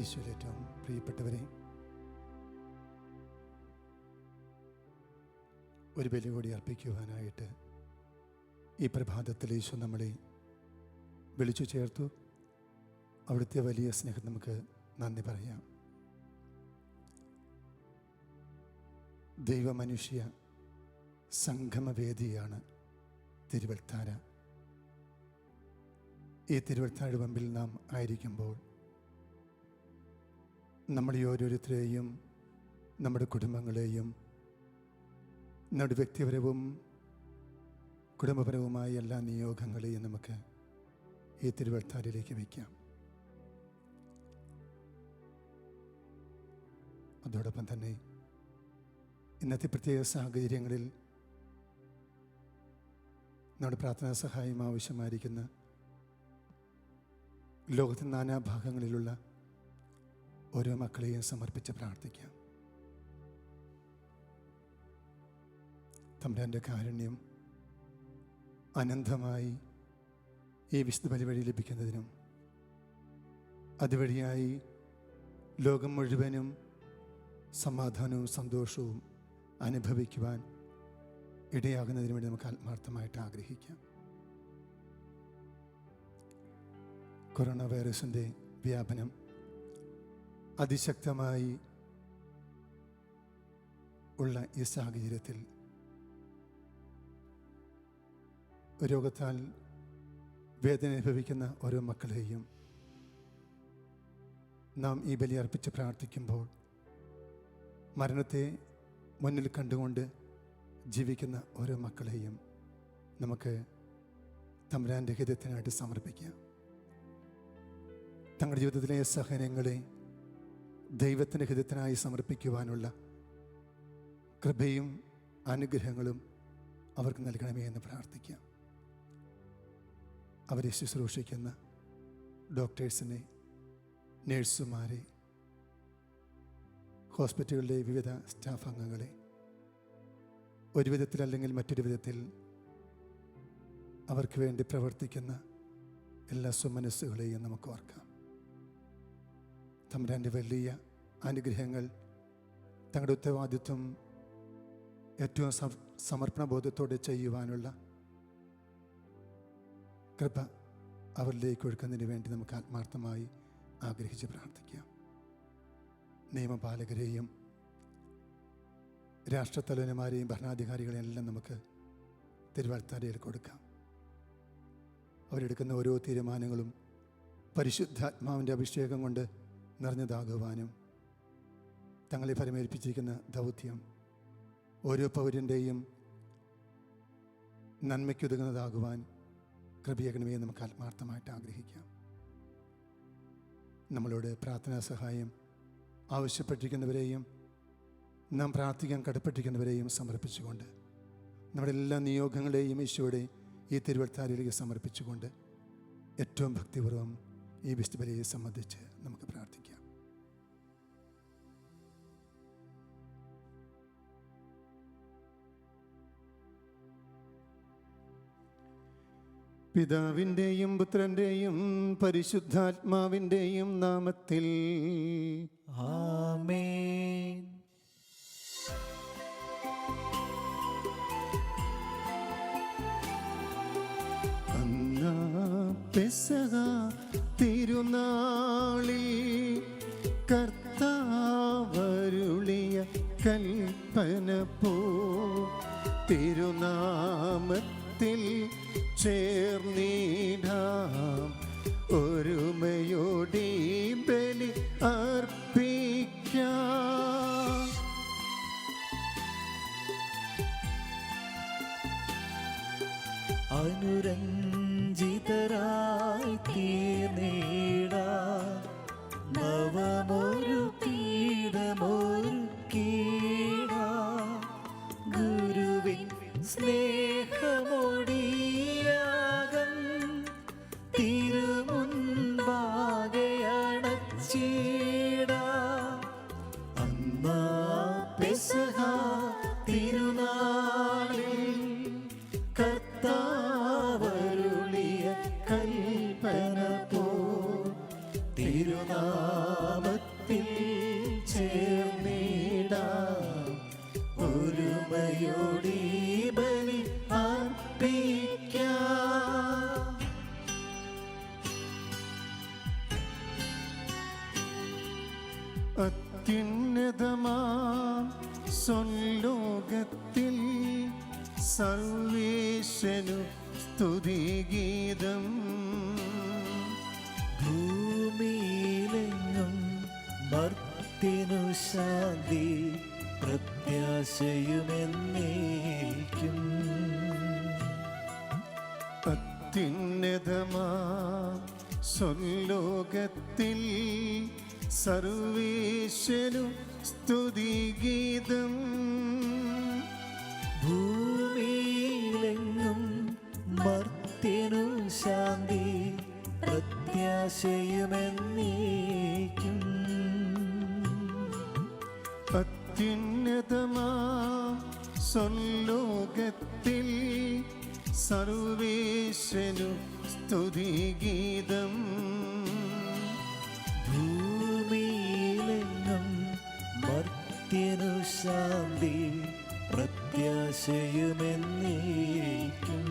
ഈശോയിൽ ഏറ്റവും പ്രിയപ്പെട്ടവരെ, ഒരു ബലി കൂടി അർപ്പിക്കുവാനായിട്ട് ഈ പ്രഭാതത്തിൽ ഈശോ നമ്മളെ വിളിച്ചു ചേർത്തു. അവിടുത്തെ വലിയ സ്നേഹം നമുക്ക് നന്ദി പറയാം. ദൈവമനുഷ്യ സംഗമവേദിയാണ് തിരുവൽത്താര. ഈ തിരുവൽത്താര മുമ്പിൽ നാം ആയിരിക്കുമ്പോൾ നമ്മുടെ ഓരോരുത്തരെയും, നമ്മുടെ കുടുംബങ്ങളെയും, നമ്മുടെ വ്യക്തിപരവും കുടുംബപരവുമായ എല്ലാ നിയോഗങ്ങളെയും നമുക്ക് ഈ തിരുവൽത്താരയിലേക്ക് വയ്ക്കാം. അതോടൊപ്പം തന്നെ ഇന്നത്തെ പ്രത്യേക സാഹചര്യങ്ങളിൽ നമ്മുടെ പ്രാർത്ഥനാ സഹായം ആവശ്യമായിരിക്കുന്ന ലോകത്തിൻ്റെ നാനാഭാഗങ്ങളിലുള്ള ഓരോ മക്കളെയും സമർപ്പിച്ച് പ്രാർത്ഥിക്കാം. തമ്പുരാൻ്റെ കാരുണ്യം അനന്തമായി ഈ വിശുദ്ധ ബലി വഴി ലഭിക്കുന്നതിനും അതുവഴിയായി ലോകം മുഴുവനും സമാധാനവും സന്തോഷവും അനുഭവിക്കുവാൻ ഇടയാകുന്നതിന് വേണ്ടി നമുക്ക് ആത്മാർത്ഥമായിട്ട് ആഗ്രഹിക്കാം. കൊറോണ വൈറസിൻ്റെ വ്യാപനം അതിശക്തമായി ഉള്ള ഈ സാഹചര്യത്തിൽ രോഗത്താൽ വേദന അനുഭവിക്കുന്ന ഓരോ മക്കളെയും നാം ഈ ബലി അർപ്പിച്ച് പ്രാർത്ഥിക്കുമ്പോൾ മരണത്തെ മുന്നിൽ കണ്ടുകൊണ്ട് ജീവിക്കുന്ന ഓരോ മക്കളെയും നമുക്ക് തമ്പുരാൻ്റെ ഹിതത്തിനായിട്ട് സമർപ്പിക്കാം. തങ്ങളുടെ ജീവിതത്തിലെ സഹനങ്ങളെ ദൈവത്തിൻ്റെ ഹിതത്തിനായി സമർപ്പിക്കുവാനുള്ള കൃപയും അനുഗ്രഹങ്ങളും അവർക്ക് നൽകണമേ എന്ന് പ്രാർത്ഥിക്കാം. അവരെ ശുശ്രൂഷിക്കുന്ന ഡോക്ടേഴ്സിനെ, നേഴ്സുമാരെ, ഹോസ്പിറ്റലുകളിലെ വിവിധ സ്റ്റാഫ് അംഗങ്ങളെ, ഒരു വിധത്തിൽ അല്ലെങ്കിൽ മറ്റൊരു വിധത്തിൽ അവർക്ക് വേണ്ടി പ്രവർത്തിക്കുന്ന എല്ലാ സുമനസ്സുകളെയും നമുക്ക് ഓർക്കാം. തമ്പുരാൻ്റെ വലിയ അനുഗ്രഹങ്ങൾ തങ്ങളുടെ ഉത്തരവാദിത്വം ഏറ്റവും സമർപ്പണബോധത്തോടെ ചെയ്യുവാനുള്ള കൃപ അവരിലേക്ക് ഒഴുക്കുന്നതിന് വേണ്ടി നമുക്ക് ആത്മാർത്ഥമായി ആഗ്രഹിച്ച് പ്രാർത്ഥിക്കാം. നിയമപാലകരെയും രാഷ്ട്രത്തലവന്മാരെയും ഭരണാധികാരികളെയും എല്ലാം നമുക്ക് തിരുവൽത്താരയിൽ കൊടുക്കാം. അവരെടുക്കുന്ന ഓരോ തീരുമാനങ്ങളും പരിശുദ്ധാത്മാവിൻ്റെ അഭിഷേകം കൊണ്ട് നിറഞ്ഞതാകുവാനും തങ്ങളെ ഫലമേൽപ്പിച്ചിരിക്കുന്ന ദൗത്യം ഓരോ പൗരൻ്റെയും നന്മയ്ക്കുതകുന്നതാകുവാൻ കൃപയാകണമേ നമുക്ക് ആത്മാർത്ഥമായിട്ട് ആഗ്രഹിക്കാം. നമ്മളോട് പ്രാർത്ഥനാ സഹായം ആവശ്യപ്പെട്ടിരിക്കുന്നവരെയും നാം പ്രാർത്ഥിക്കാൻ കടപ്പെട്ടിരിക്കുന്നവരെയും സമർപ്പിച്ചുകൊണ്ട് നമ്മുടെ എല്ലാ നിയോഗങ്ങളെയും ഈശോയുടെ ഈ തിരുവൽത്താരയിലേക്ക് സമർപ്പിച്ചുകൊണ്ട് ഏറ്റവും ഭക്തിപൂർവ്വം ഈ വിശുദ്ധ ബലിയെ സംബന്ധിച്ച് നമുക്ക് പ്രാർത്ഥിക്കാം. പിതാവിൻ്റെയും പുത്രൻ്റെയും പരിശുദ്ധാത്മാവിൻ്റെയും നാമത്തിൽ ആമേൻ. അന്നാ പെസഹ തിരുനാളിൽ കർത്താവരുളിയ കൽപ്പന പോ തിരുനാമത്തിൽ ചേർന്നിടാം ഒരുമയോടെ ബലി അർപ്പിക്കാം. അനുരഞ്ജിതരായി തീർന്നിടാം നവമൊരു പീഠമൊരുക്കിടാം ഗുരുവിൻ സ്നേഹമൊടിയാകം തിരുമുൻപാകെ അണച്ചിടാം. അന്നാ പെസഹ തിരുനാളിൽ കർത്താവരുളിയ കൽപ്പന പോ തിരുനാമത്തിൽ അത്യുന്നതമാം സ്വലോകത്തിൽ സർവേശനു സ്തുതിഗീതം. ഭൂമിയിലെങ്ങും മർത്യനു ശാന്തി പ്രത്യാശയുമെന്നേക്കും. അത്യുന്നതമാം സ്വലോകത്തിൽ സർവേശനു സ്തുതിഗീതം. ഭൂമിയിലെങ്ങും മർത്യനു ശാന്തി പ്രത്യാശയുമെന്നേക്കും. അത്യുന്നതമാം സ്വലോകത്തിൽ സർവേശനു സ്തുതിഗീതം. ഭൂമിയിലെങ്ങും മർത്യനു ശാന്തി പ്രത്യാശയുമെന്നേക്കും.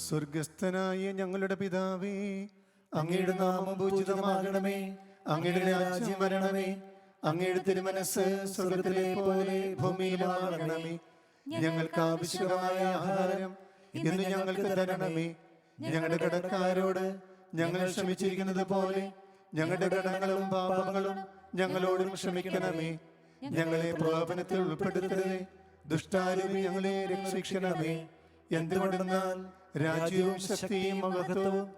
സ്വർഗസ്ഥനായ ഞങ്ങളുടെ പിതാവേ, അങ്ങയുടെ നാമം പൂജിതമാകണമേ. അങ്ങയുടെ രാജ്യം വരണമേ. അങ്ങയുടെ തിരുമനസ്സ് സ്വർഗത്തിലെ പോലെ ഭൂമിയിലുമാകണമേ. ഞങ്ങൾക്ക് ആവശ്യമായ ആഹാരം ഇന്ന് ഞങ്ങൾക്ക് തരണമേ. ഞങ്ങളുടെ കടക്കാരോട് ഞങ്ങൾ ക്ഷമിച്ചിരിക്കുന്നത് പോലെ ഞങ്ങളുടെ കടങ്ങളും പാപങ്ങളും ഞങ്ങളോടും ക്ഷമിക്കണമേ. ഞങ്ങളെ പ്രലോഭനത്തിൽ ഉൾപ്പെടുത്തരുതേ, ദുഷ്ടാരൂപി ഞങ്ങളെ രക്ഷിക്കണമേ. എന്തുകൊണ്ടെന്നാൽ രാജ്യവും ശക്തിയും മഹത്വവും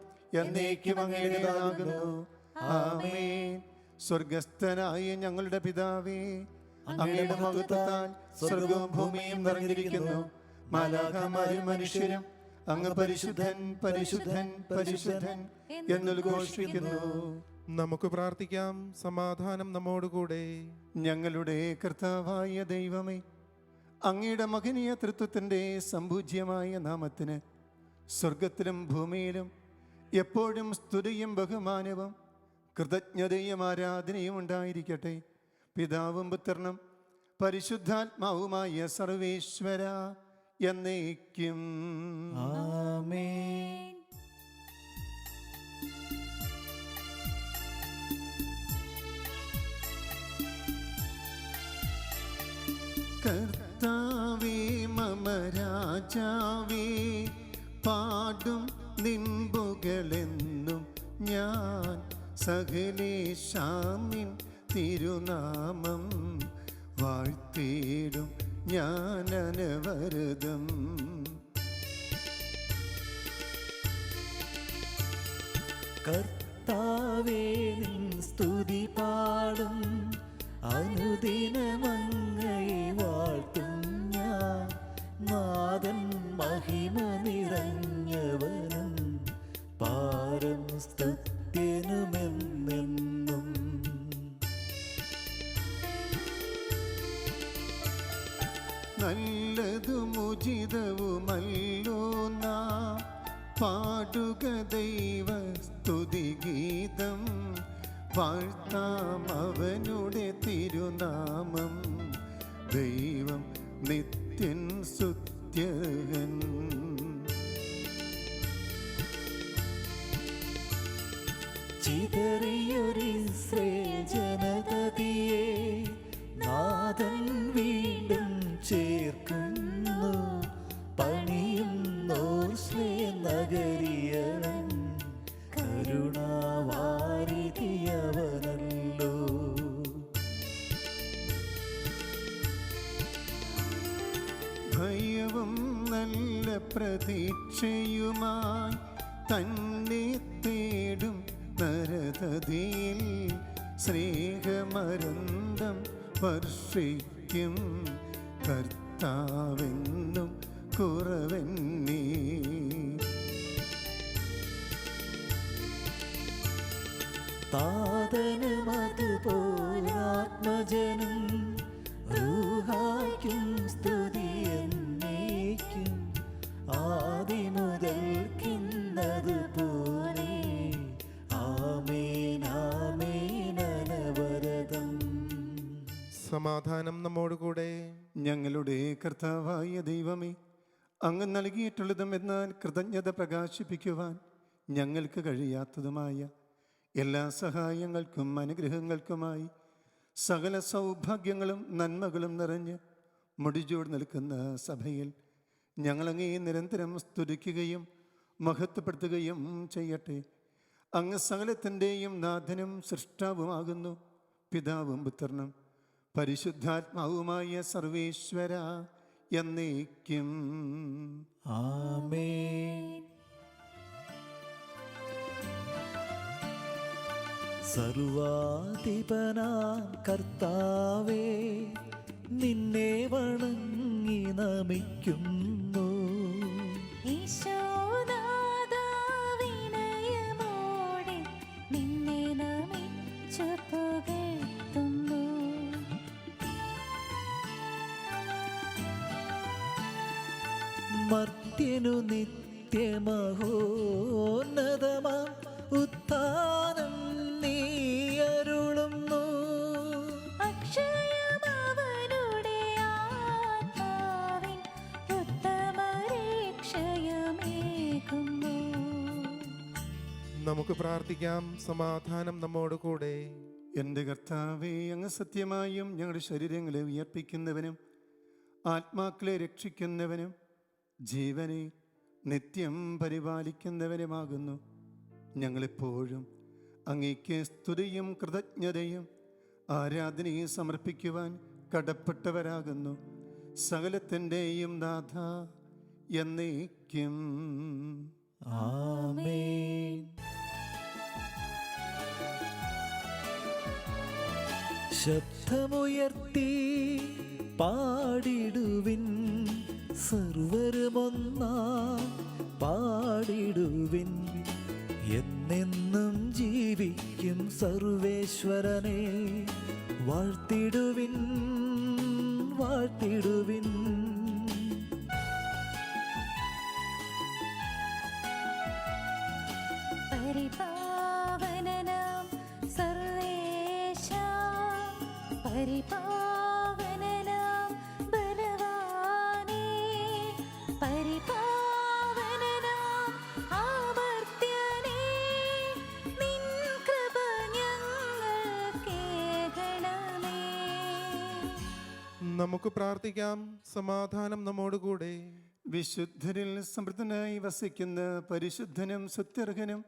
എന്നേക്കും അങ്ങയുടേതാകുന്നു. ആമേൻ. സ്വർഗസ്ഥനായ ഞങ്ങളുടെ പിതാവേ, അങ്ങയുടെ മഹത്വത്താൽ സ്വർഗവും ഭൂമിയും നിറഞ്ഞിരിക്കുന്നു. മാലാഖമാരും മനുഷ്യരും അങ്ങ് പരിശുദ്ധൻ പരിശുദ്ധൻ പരിശുദ്ധൻ എന്നുദ്ഘോഷിക്കുന്നു. നമുക്ക് പ്രാർത്ഥിക്കാം. സമാധാനം നമ്മോടുകൂടെ. ഞങ്ങളുടെ കർത്താവായ ദൈവമേ, അങ്ങയുടെ മഹനീയ തൃത്വത്തിൻ്റെ സംപൂജ്യമായ നാമത്തിന് സ്വർഗത്തിലും ഭൂമിയിലും എപ്പോഴും സ്തുതിയും ബഹുമാനവും കൃതജ്ഞതയും ആരാധനയും ഉണ്ടായിരിക്കട്ടെ. പിതാവും പുത്രനും പരിശുദ്ധാത്മാവുമായ സർവേശ്വര എന്നേക്കും. ആമേൻ. കർത്താവേ മമ രാജാവേ, പാടും നിൻപുകളെന്നും ഞാൻ. സകലേശാമിൻ തിരുനാമം വാഴ്ത്തിയിടും ഞാൻ അനവരതം. കർത്താവേ നിൻ സ്തുതി പാടും, അനുദിനമങ്ങയെ വാഴ്ത്തും ഞാൻ. നാദൻ മഹിമ നിറഞ്ഞവനും പാരം സ്തുത്യനുമെന്നെന്നും. നല്ലതും ഉചിതവുമല്ലോ നാം പാടുക ദൈവ സ്തുതിഗീതം. വാഴ്ത്താം അവനുടെ തിരുനാമം. ദൈവം നിത്യൻ സ്തുത്യൻ. ചിതറിയൊരിസ്രേജനതതിയെ നാഥൻ വീണ്ടും ചേർക്കുന്നു. പണിയുന്നോർ നഗരിയവൻ കരുണാവാരിധിയവനല്ലോ. ഭയവും നല്ല പ്രതീക്ഷയുമായി തന്നെ തേടും നരതതിയിൽ സ്നേഹമരന്തം വർഷിക്കും. കർത്താവെന്നും കുറവെന്നേ. താതനുമതുപോലാത്മജനും റൂഹായ്ക്കും സ്തുതി എന്നേക്കും. ആദിമുതൽക്കിന്നതുപോലെ ആമേൻ ആമേൻ അനവരതം. സമാധാനം നമ്മോടുകൂടെ. ഞങ്ങളുടെ കർത്താവായ ദൈവമേ, അങ്ങ് നൽകിയിട്ടുള്ളതും എന്നാൽ കൃതജ്ഞത പ്രകാശിപ്പിക്കുവാൻ ഞങ്ങൾക്ക് കഴിയാത്തതുമായ എല്ലാ സഹായങ്ങൾക്കും അനുഗ്രഹങ്ങൾക്കുമായി സകല സൗഭാഗ്യങ്ങളും നന്മകളും നിറഞ്ഞ് മുടിചൂട് നിൽക്കുന്ന സഭയിൽ ഞങ്ങളങ്ങേ നിരന്തരം സ്തുതിക്കുകയും മഹത്വപ്പെടുത്തുകയും ചെയ്യട്ടെ. അങ്ങ് സകലത്തിൻ്റെയും നാഥനും സൃഷ്ടാവുമാകുന്നു. പിതാവും പുത്രനും പരിശുദ്ധാത്മാവുമായ സർവേശ്വര എന്നേക്കും ആമേൻ. സർവാധിപനാം കർത്താവേ, നിന്നെ വണങ്ങി നമിക്കുന്നു. ഈശോനാഥാ, വിനയമോടെ നിന്നെ നമിച്ചു പുകഴ്ത്തുന്നു. മർത്യനു നിത്യമഹോന്നതമാം ഉത്ഥാനം നീ അരുളുന്നു. അക്ഷയമവനുടെ ആത്മാവിൻ ഉത്തമരക്ഷയമേകുന്നു. നമുക്ക് പ്രാർത്ഥിക്കാം. സമാധാനം നമ്മോട് കൂടെ. എൻ്റെ കർത്താവേ, അങ്ങ് സത്യമായും ഞങ്ങളുടെ ശരീരങ്ങളെ ഉയർപ്പിക്കുന്നവനും ആത്മാക്കളെ രക്ഷിക്കുന്നവനും ജീവനെ നിത്യം പരിപാലിക്കുന്നവനുമാകുന്നു. ഞങ്ങളെപ്പോഴും അങ്ങേക്ക് സ്തുതിയും കൃതജ്ഞതയും ആരാധനയും സമർപ്പിക്കുവാൻ കടപ്പെട്ടവരാകുന്നു. സകലത്തിൻ്റെയും നാഥ എന്നേക്കും ആമേൻ. ശബ്ദമുയർത്തി പാടിടുവിൻ, സർവരുമൊന്നാ പാടിടുവിൻ. എന്നെന്നും ജീവിക്കും സർവേശ്വരനെ വാഴ്ത്തിടുവിൻ, വാഴ്ത്തിടുവിൻ. പരിപാവനനാം സർവേശാ, പരിപാവനനാം ബലവാനേ, പരിപാവനനാം അമർത്യനേ, നിൻ കൃപ ഞങ്ങൾക്കേകണമേ. നമുക്ക് പ്രാർത്ഥിക്കാം. സമാധാനം നമ്മോട് കൂടെ. വിശുദ്ധരിൽ സമൃദ്ധനായി വസിക്കുന്ന പരിശുദ്ധനും സുത്യർഹനും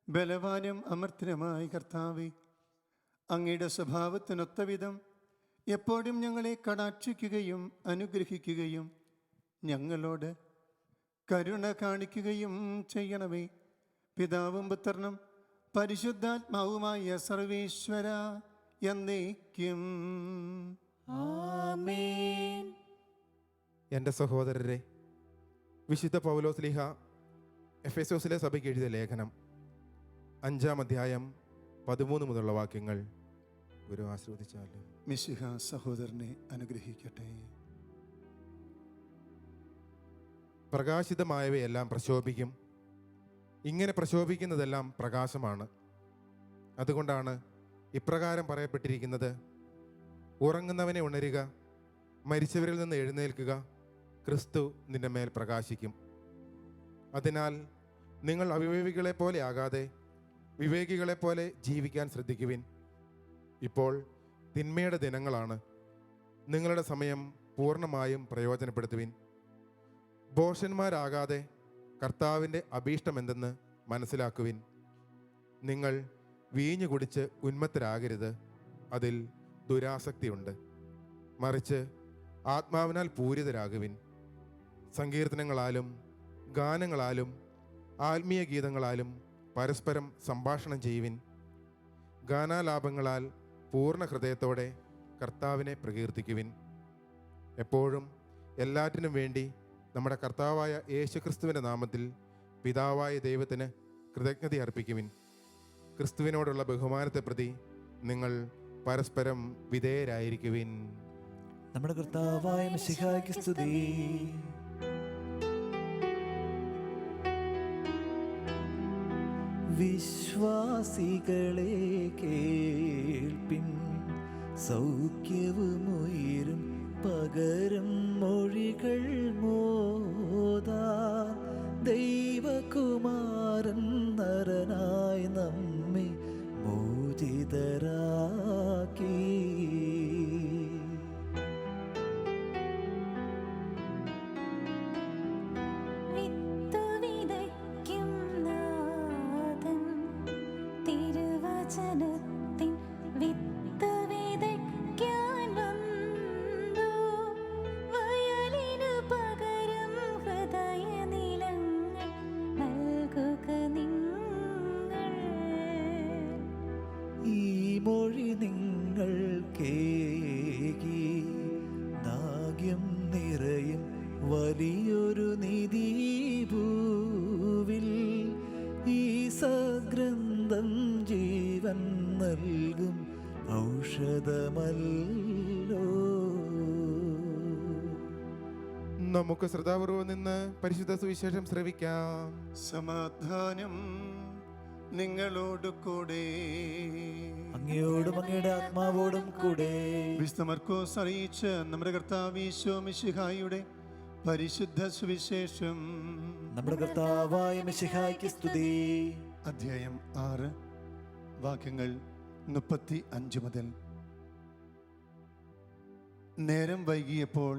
ബലവാനും അമർത്തനുമായ കർത്താവേ, അങ്ങയുടെ സ്വഭാവത്തിനൊത്ത വിധം എപ്പോഴും ഞങ്ങളെ കടാക്ഷിക്കുകയും അനുഗ്രഹിക്കുകയും ഞങ്ങളോട് കരുണ കാണിക്കുകയും ചെയ്യണമേ. പിതാവും പുത്രനും പരിശുദ്ധാത്മാവുമായ സർവേശ്വര എന്നേക്കും ആമേൻ. എൻ്റെ സഹോദരരെ, വിശുദ്ധ പൗലോസ്ലീഹ എഫെസോസിലെ സഭയ്ക്ക് എഴുതിയ ലേഖനം 5-ാം അധ്യായം 13 മുതലുള്ള വാക്യങ്ങൾ ഗുരു ആശീർവദിച്ചാലും. മിശിഹ സഹോദരനെ അനുഗ്രഹിക്കട്ടെ. പ്രകാശിതമായവയെല്ലാം പ്രശോഭിക്കും. ഇങ്ങനെ പ്രശോഭിക്കുന്നതെല്ലാം പ്രകാശമാണ്. അതുകൊണ്ടാണ് ഇപ്രകാരം പറയപ്പെട്ടിരിക്കുന്നത്: ഉറങ്ങുന്നവനെ ഉണരുക, മരിച്ചവരിൽ നിന്ന് എഴുന്നേൽക്കുക, ക്രിസ്തു നിന്റെ മേൽ പ്രകാശിക്കും. അതിനാൽ നിങ്ങൾ അവിവേകികളെപ്പോലെ ആകാതെ വിവേകികളെപ്പോലെ ജീവിക്കാൻ ശ്രദ്ധിക്കുവിൻ. ഇപ്പോൾ തിന്മയുടെ ദിനങ്ങളാണ്. നിങ്ങളുടെ സമയം പൂർണ്ണമായും പ്രയോജനപ്പെടുത്തുവിൻ. ഭോഷന്മാരാകാതെ കർത്താവിൻ്റെ അഭീഷ്ടമെന്തെന്ന് മനസ്സിലാക്കുവിൻ. നിങ്ങൾ വീഞ്ഞു കുടിച്ച് ഉന്മത്തരാകരുത്, അതിൽ ദുരാസക്തിയുണ്ട്. മറിച്ച് ആത്മാവിനാൽ പൂരിതരാകുവിൻ. സങ്കീർത്തനങ്ങളാലും ഗാനങ്ങളാലും ആത്മീയ ഗീതങ്ങളാലും പരസ്പരം സംഭാഷണം ചെയ്യുവിൻ. ഗാനാലാപങ്ങളാൽ പൂർണ്ണ ഹൃദയത്തോടെ കർത്താവിനെ പ്രകീർത്തിക്കുവിൻ. എപ്പോഴും എല്ലാറ്റിനും വേണ്ടി നമ്മുടെ കർത്താവായ യേശുക്രിസ്തുവിൻ്റെ നാമത്തിൽ പിതാവായ ദൈവത്തിന് കൃതജ്ഞത അർപ്പിക്കുവിൻ. ക്രിസ്തുവിനോടുള്ള ബഹുമാനത്തെ പ്രതി നിങ്ങൾ പരസ്പരം വിധേയരായിരിക്കുവിൻ. നമ്മുടെ കർത്താവായ മിശിഹായ്ക്ക് സ്തുതി. വിശ്വാസികളെ കേൾപ്പിൻ, സൗഖ്യവുമുയരും പകരും മൊഴികൾ മോദാ. ദൈവകുമാരൻ നരനായി നമ്മെ വചനത്തിൻ വിത്ത് വിതയ്ക്കാൻ വന്നു. വയലിനു പകരം ഹൃദയനിലങ്ങൾ നൽകുക നിങ്ങൾ. ഈ മൊഴി നിങ്ങൾ കേകി നാഗ്യം നിറയും വലിയൊരു നിധിഭൂവിൽ. ഈ സഗ്രന്ഥം ജീവൻ നൽകും ഔഷധമല്ലോ. നമുക്ക് ശ്രദ്ധാപൂർവം നിന്ന് പരിശുദ്ധ സുവിശേഷം ശ്രവിക്കാം. സമാധാനം നിങ്ങളോട് കൂടെ. അങ്ങയോടും അങ്ങയുടെ ആത്മാവോടും കൂടെ. വിശുദ്ധ മർക്കോസ് അറിയിച്ച നമ്മുടെ കർത്താവ് ഈശോ മിശിഹായുടെ പരിശുദ്ധ സുവിശേഷം. നമ്മുടെ കർത്താവായ മിശിഹായ്ക്ക് സ്തുതി. അധ്യായം 6 വാക്യങ്ങൾ 35 മുതൽ. നേരം വൈകിയപ്പോൾ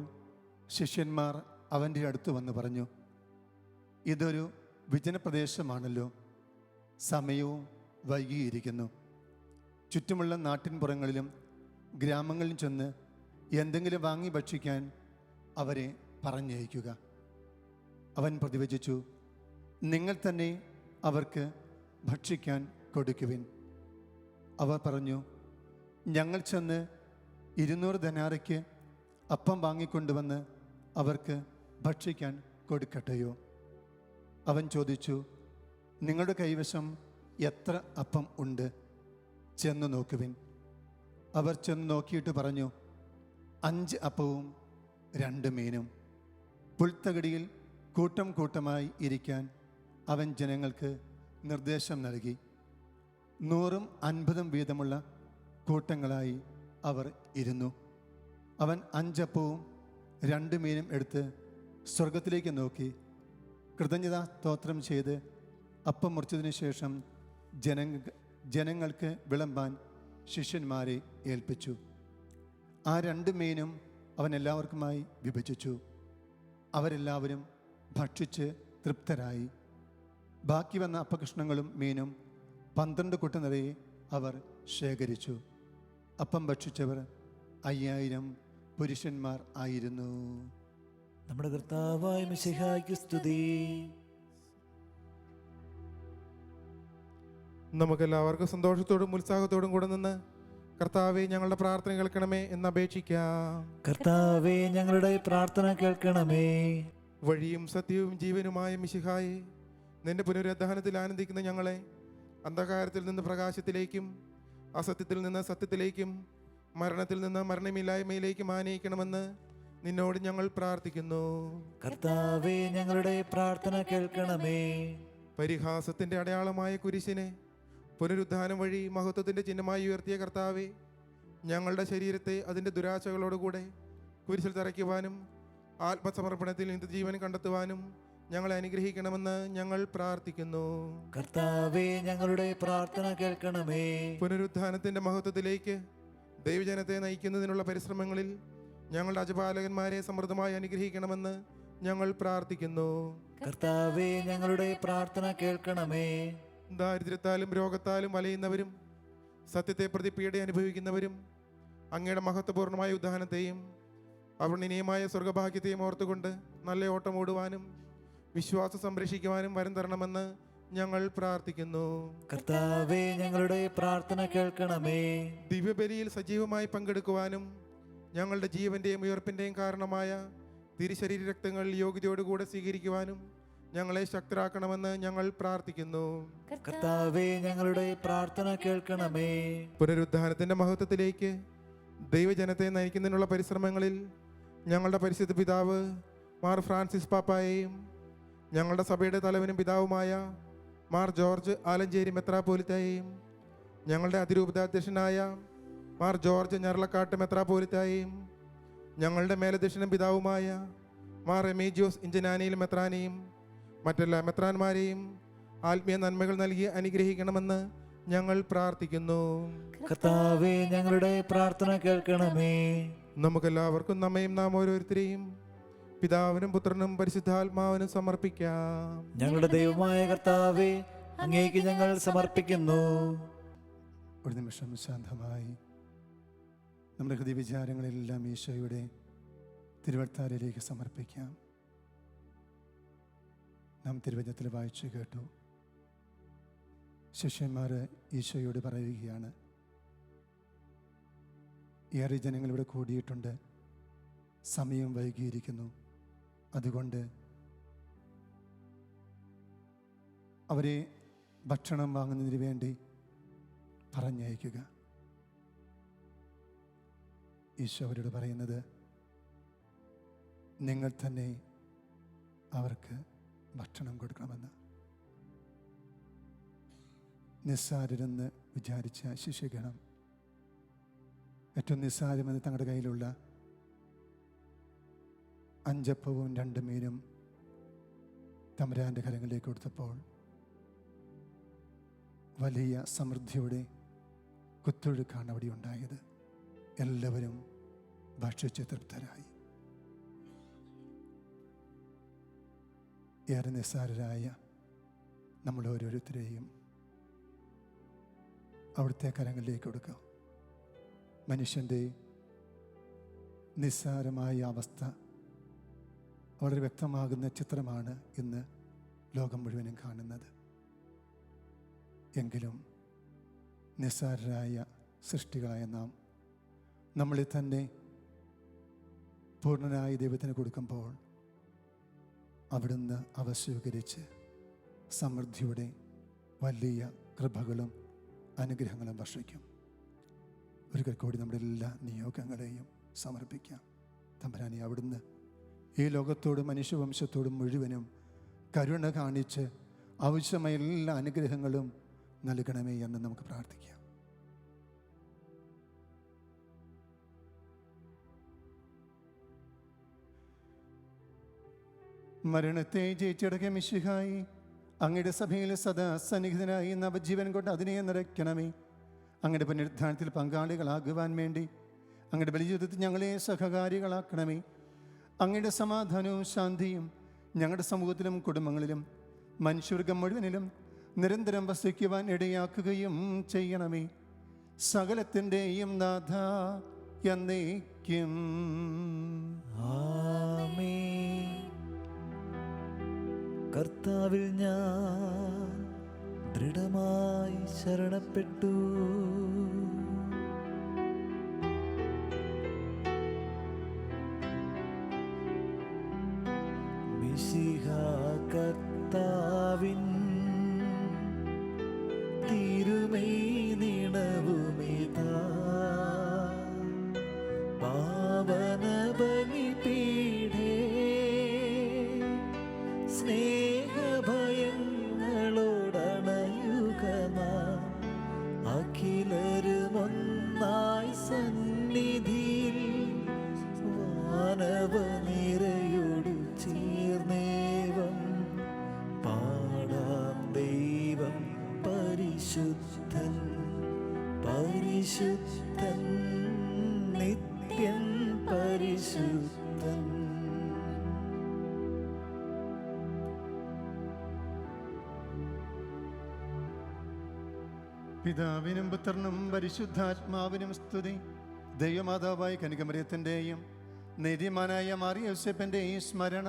ശിഷ്യന്മാർ അവൻ്റെ അടുത്ത് വന്ന് പറഞ്ഞു, ഇതൊരു വിജനപ്രദേശമാണല്ലോ, സമയവും വൈകിയിരിക്കുന്നു. ചുറ്റുമുള്ള നാട്ടിൻപുറങ്ങളിലും ഗ്രാമങ്ങളിലും ചെന്ന് എന്തെങ്കിലും വാങ്ങി ഭക്ഷിക്കാൻ അവരെ പറഞ്ഞയക്കുക. അവൻ പ്രതിവചിച്ചു, നിങ്ങൾ തന്നെ അവർക്ക് ഭക്ഷിക്കാൻ കൊടുക്കുവിൻ. അവർ പറഞ്ഞു, ഞങ്ങൾ ചെന്ന് 200 ധനാറയ്ക്ക് അപ്പം വാങ്ങിക്കൊണ്ടുവന്ന് അവർക്ക് ഭക്ഷിക്കാൻ കൊടുക്കട്ടെയോ? അവൻ ചോദിച്ചു, നിങ്ങളുടെ കൈവശം എത്ര അപ്പം ഉണ്ട്? ചെന്ന് നോക്കുവിൻ. അവർ ചെന്ന് നോക്കിയിട്ട് പറഞ്ഞു, 5 അപ്പവും 2 മീനും. പുൽത്തകിടിയിൽ കൂട്ടം കൂട്ടമായി ഇരിക്കാൻ അവൻ ജനങ്ങൾക്ക് നിർദ്ദേശം നൽകി. 100ഉം 50ഉം വീതമുള്ള കൂട്ടങ്ങളായി അവർ ഇരുന്നു. അവൻ 5 അപ്പവും 2 മീനും എടുത്ത് സ്വർഗത്തിലേക്ക് നോക്കി കൃതജ്ഞതാ സ്തോത്രം ചെയ്ത് അപ്പം മുറിച്ചതിന് ശേഷം ജനങ്ങൾക്ക് വിളമ്പാൻ ശിഷ്യന്മാരെ ഏൽപ്പിച്ചു. ആ 2 മീനും അവൻ എല്ലാവർക്കുമായി വിഭജിച്ചു. അവരെല്ലാവരും ഭക്ഷിച്ച് തൃപ്തരായി. ബാക്കി വന്ന അപ്പകഷ്ണങ്ങളും മീനും 12 കുട്ട നിറയെ അവർ ശേഖരിച്ചു. അപ്പം ഭക്ഷിച്ചവർ 5000 പുരുഷന്മാർ ആയിരുന്നു. നമ്മുടെ കർത്താവായ മിശിഹായ്ക്ക് സ്തുതി. നമുക്കെല്ലാവർക്കും സന്തോഷത്തോടും ഉത്സാഹത്തോടും കൂടെ നിന്ന് കർത്താവെ ഞങ്ങളുടെ പ്രാർത്ഥന കേൾക്കണമേ എന്ന് അപേക്ഷിക്കാം. കർത്താവേ, ഞങ്ങളുടെ പ്രാർത്ഥന കേൾക്കണമേ. വഴിയും സത്യവും ജീവനുമായ മിശിഹായെ, നിന്റെ പുനരുദ്ധാനത്തിൽ ആനന്ദിക്കുന്ന ഞങ്ങളെ അന്ധകാരത്തിൽ നിന്ന് പ്രകാശത്തിലേക്കും അസത്യത്തിൽ നിന്ന് സത്യത്തിലേക്കും മരണത്തിൽ നിന്ന് മരണമില്ലായ്മയിലേക്കും ആനയിക്കണമെന്ന് നിന്നോട് ഞങ്ങൾ പ്രാർത്ഥിക്കുന്നു. കർത്താവേ, ഞങ്ങളുടെ പ്രാർത്ഥന കേൾക്കണമേ. പരിഹാസത്തിന്റെ അടയാളമായ കുരിശിനെ പുനരുദ്ധാനം വഴി മഹത്വത്തിന്റെ ചിഹ്നമായി ഉയർത്തിയ കർത്താവെ, ഞങ്ങളുടെ ശരീരത്തെ അതിൻ്റെ ദുരാശകളോടുകൂടെ കുരിശിൽ തറയ്ക്കുവാനും ആത്മസമർപ്പണത്തിൽ നിത്യജീവൻ കണ്ടെത്തുവാനും ഞങ്ങളെ അനുഗ്രഹിക്കണമെന്ന് ഞങ്ങൾ പ്രാർത്ഥിക്കുന്നു. കർത്താവേ, ഞങ്ങളുടെ പ്രാർത്ഥന കേൾക്കണമേ. പുനരുദ്ധാനത്തിന്റെ മഹത്വത്തിലേക്ക് ദൈവജനത്തെ നയിക്കുന്നതിനുള്ള പരിശ്രമങ്ങളിൽ ഞങ്ങളുടെ അജപാലകന്മാരെ സമൃദ്ധമായി അനുഗ്രഹിക്കണമെന്ന് ഞങ്ങൾ പ്രാർത്ഥിക്കുന്നു. കർത്താവേ, ഞങ്ങളുടെ പ്രാർത്ഥന കേൾക്കണമേ. ദാരിദ്ര്യത്താലും രോഗത്താലും വലയുന്നവരും സത്യത്തെ പ്രതി പീഡ അനുഭവിക്കുന്നവരും അങ്ങയുടെ മഹത്വപൂർണ്ണമായ ഉദ്ധാനത്തെയും അവർണ്ണനീയമായ സ്വർഗഭാഗ്യത്തെയും ഓർത്തുകൊണ്ട് നല്ല ഓട്ടം ഓടുവാനും വിശ്വാസം സംരക്ഷിക്കുവാനും വരം തരണമെന്ന് ഞങ്ങൾ പ്രാർത്ഥിക്കുന്നു. കർത്താവേ, ഞങ്ങളുടെ പ്രാർത്ഥന കേൾക്കണമേ. ദിവ്യബലിയിൽ സജീവമായി പങ്കെടുക്കുവാനും ഞങ്ങളുടെ ജീവന്റെയും ഉയർപ്പിന്റെയും കാരണമായ തിരുശരീര രക്തങ്ങൾ യോഗ്യതയോടുകൂടെ സ്വീകരിക്കുവാനും ഞങ്ങളെ ശക്തരാക്കണമെന്ന് ഞങ്ങൾ പ്രാർത്ഥിക്കുന്നു. കർത്താവേ, ഞങ്ങളുടെ പ്രാർത്ഥന കേൾക്കണമേ. പുനരുദ്ധാനത്തിന്റെ മഹത്വത്തിലേക്ക് ദൈവജനത്തെ നയിക്കുന്നതിനുള്ള പരിശ്രമങ്ങളിൽ ഞങ്ങളുടെ പരിശുദ്ധ പിതാവ് മാർ ഫ്രാൻസിസ് പാപ്പായെയും ഞങ്ങളുടെ സഭയുടെ തലവനും പിതാവുമായ മാർ ജോർജ് ആലഞ്ചേരി മെത്രാപ്പോലിത്തായെയും ഞങ്ങളുടെ അതിരൂപതാധ്യക്ഷനായ മാർ ജോർജ് ഞരളക്കാട്ട് മെത്രാപ്പോലിത്തായെയും ഞങ്ങളുടെ മേലധ്യക്ഷനും പിതാവുമായ മാർ റെമീജിയോസ് ഇഞ്ചനാനിയിൽ മെത്രാനെയും മറ്റെല്ലാ മെത്രാന്മാരെയും ആത്മീയ നന്മകൾ നൽകി അനുഗ്രഹിക്കണമെന്ന് ഞങ്ങൾ പ്രാർത്ഥിക്കുന്നു. കർത്താവേ, ഞങ്ങളുടെ പ്രാർത്ഥന കേൾക്കണമേ. നമുക്കെല്ലാവർക്കും നമ്മയും നാം ഓരോരുത്തരെയും പിതാവിനും പുത്രനും പരിശുദ്ധാത്മാവിനും സമർപ്പിക്കാം. ഞങ്ങളുടെ ദൈവമായ കർത്താവേ, അങ്ങേക്ക് ഞങ്ങൾ സമർപ്പിക്കുന്നു. ഒരു നിമിഷം ശാന്തമായി നമ്മുടെ ഹൃദയവിചാരങ്ങളെല്ലാം ഈശോയുടെ തിരുവത്താരിലേക്ക് സമർപ്പിക്കാം. നാം തിരുവചനത്തിൽ വായിച്ചു കേട്ടു, ശിഷ്യന്മാർ ഈശോയോട് പറയുകയാണ്, ഏറെ ജനങ്ങൾ ഇവിടെ കൂടിയിട്ടുണ്ട്, സമയം വൈകിയിരിക്കുന്നു, അതുകൊണ്ട് അവരെ ഭക്ഷണം വാങ്ങുന്നതിന് വേണ്ടി പറഞ്ഞയക്കുക. ഈശോ അവരോട് പറയുന്നത്, നിങ്ങൾ തന്നെ അവർക്ക് ഭക്ഷണം കൊടുക്കണമെന്ന്. നിസ്സാരരെന്ന് വിചാരിച്ച ശിഷ്യഗണം ഏറ്റവും നിസ്സാരമെന്ന് തങ്ങളുടെ കയ്യിലുള്ള 5 അപ്പവും 2 മീനും തമ്പുരാൻ്റെ കരങ്ങളിലേക്ക് കൊടുത്തപ്പോൾ വലിയ സമൃദ്ധിയുടെ കുത്തൊഴുക്കാണ് അവിടെ ഉണ്ടായത്. എല്ലാവരും ഭക്ഷിച്ച് തൃപ്തരായി. ഏറെ നിസ്സാരരായ നമ്മൾ ഓരോരുത്തരെയും അവിടുത്തെ കരങ്ങളിലേക്ക് കൊടുക്കാം. മനുഷ്യൻ്റെ നിസ്സാരമായ അവസ്ഥ വളരെ വ്യക്തമാകുന്ന ചിത്രമാണ് ഇന്ന് ലോകം മുഴുവനും കാണുന്നത്. എങ്കിലും നിസ്സാരരായ സൃഷ്ടികളായ നാം നമ്മളെ തന്നെ പൂർണ്ണനായ ദൈവത്തിന് കൊടുക്കുമ്പോൾ അവിടുന്ന് അവ സ്വീകരിച്ച് സമൃദ്ധിയുടെ വലിയ കൃപകളും അനുഗ്രഹങ്ങളും വർഷിക്കും. ഒരിക്കൽ കൂടി നമ്മുടെ എല്ലാ നിയോഗങ്ങളെയും സമർപ്പിക്കാം. തമ്പുരാനെ, അവിടുന്ന് ഈ ലോകത്തോടും മനുഷ്യവംശത്തോടും മുഴുവനും കരുണ കാണിച്ച് ആവശ്യമായ എല്ലാ അനുഗ്രഹങ്ങളും നൽകണമേ എന്ന് നമുക്ക് പ്രാർത്ഥിക്കാം. മരണത്തെ ജയിച്ചടക്കിയ മിശിഹായി, അങ്ങയുടെ സഭയിൽ സദാ സന്നിഹിതനായി നവജീവൻ കൊണ്ട് അതിനെ നിറയ്ക്കണമേ. അങ്ങയുടെ പുനരുദ്ധാനത്തിൽ പങ്കാളികളാകുവാൻ വേണ്ടി അങ്ങയുടെ ബലിജീവിതത്തിൽ ഞങ്ങളെ സഹകാരികളാക്കണമേ. അങ്ങയുടെ സമാധാനവും ശാന്തിയും ഞങ്ങളുടെ സമൂഹത്തിലും കുടുംബങ്ങളിലും മനുഷ്യവർഗം മുഴുവനിലും നിരന്തരം വസിക്കുവാൻ ഇടയാക്കുകയും ചെയ്യണമേ. സകലത്തിൻ്റെയും നാഥ എന്നേക്കും. ആമേൻ. കർത്താവിൽ ഞാൻ ദൃഢമായി ശരണപ്പെട്ടു. മിശിഹാ കർത്താവിൻ തിരുമൈ നിണവുമിതാ, പാവന ബലിപീഠേ സ്നേഹഭയങ്ങളോടണയുക നാം. അഖിലരുമൊന്നായി സന്നിധിയിൽ വാനവനിരയോട് ചേർന്നേവം പാടാം. ദൈവം പരിശുദ്ധൻ, പരിശുദ്ധൻ, നിത്യൻ പരിശുദ്ധൻ. പിതാവിനും പുത്രനും പരിശുദ്ധാത്മാവിനും സ്തുതി. ദൈവമാതാവായ കനികമറിയത്തിൻ്റെയും നീതിമാനായ മാറിയ യോസേപ്പിൻ്റെയും സ്മരണ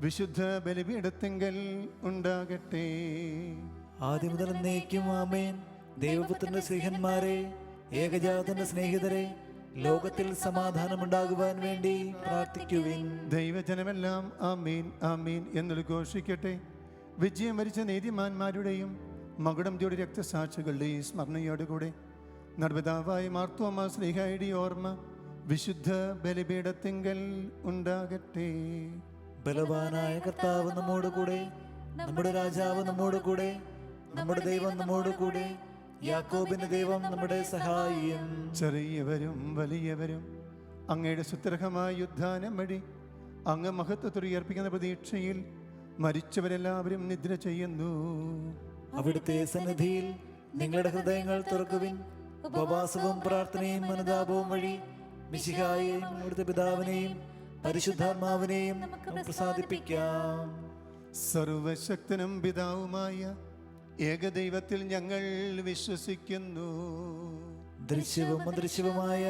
വിശുദ്ധ ബലിപീഠത്തിങ്കൽ ഉണ്ടാകട്ടെ. ആദ്യം മുതൽ എന്നേക്കും ആമേൻ. ദൈവപുത്രന്റെ സ്നേഹന്മാരെ, ഏകജാതന്റെ സ്നേഹിതരെ, ലോകത്തിൽ സമാധാനമുണ്ടാകുവാൻ വേണ്ടി പ്രാർത്ഥിക്കുവിൻ. ദൈവജനമെല്ലാം ആമീൻ ആമീൻ എന്നുദ്ഘോഷിക്കട്ടെ. വിജയം വരിച്ച നീതിമാന്മാരുടെയും മകുടം ജോടി രക്തസാക്ഷികളുടെയും സ്മരണയോടുകൂടെ നർമ്മദാവായ മാർത്തോമാ ശ്ലീഹായുടെ ഓർമ്മ വിശുദ്ധ ബലിപീഠത്തിങ്കൽ ഉണ്ടാകട്ടെ. ബലവാനായ കർത്താവ് നമ്മോട് കൂടെ, നമ്മുടെ രാജാവ് നമ്മോട് കൂടെ, നമ്മുടെ ദൈവം നമ്മോട് കൂടെ, യാക്കോബിന്റെ ദൈവം നമ്മുടെ സഹായം. ചെറിയവരും വലിയവരും അങ്ങയുടെ സുത്രഹമായ യുദ്ധാനം വഴി അങ്ങ് മഹത്വത്തിൽ ഉയർപ്പിക്കുന്ന പ്രതീക്ഷയിൽ മരിച്ചവരെല്ലാവരും നിദ്ര ചെയ്യുന്നു. അവിടുത്തെ സന്നിധിയിൽ നിങ്ങളുടെ ഹൃദയങ്ങൾ തുറക്കുവിൻ. ഉപവാസവും പ്രാർത്ഥനയും അനുതാപവും വഴി മിശിഹായെയും അവിടുത്തെ പിതാവിനെയും പരിശുദ്ധാത്മാവിനെയും നമുക്ക് പ്രസാദിപ്പിക്കാം. സർവശക്തനും പിതാവുമായ ഏകദൈവത്തിൽ ഞങ്ങൾ വിശ്വസിക്കുന്നു. ദൃശ്യവും അദൃശ്യവുമായ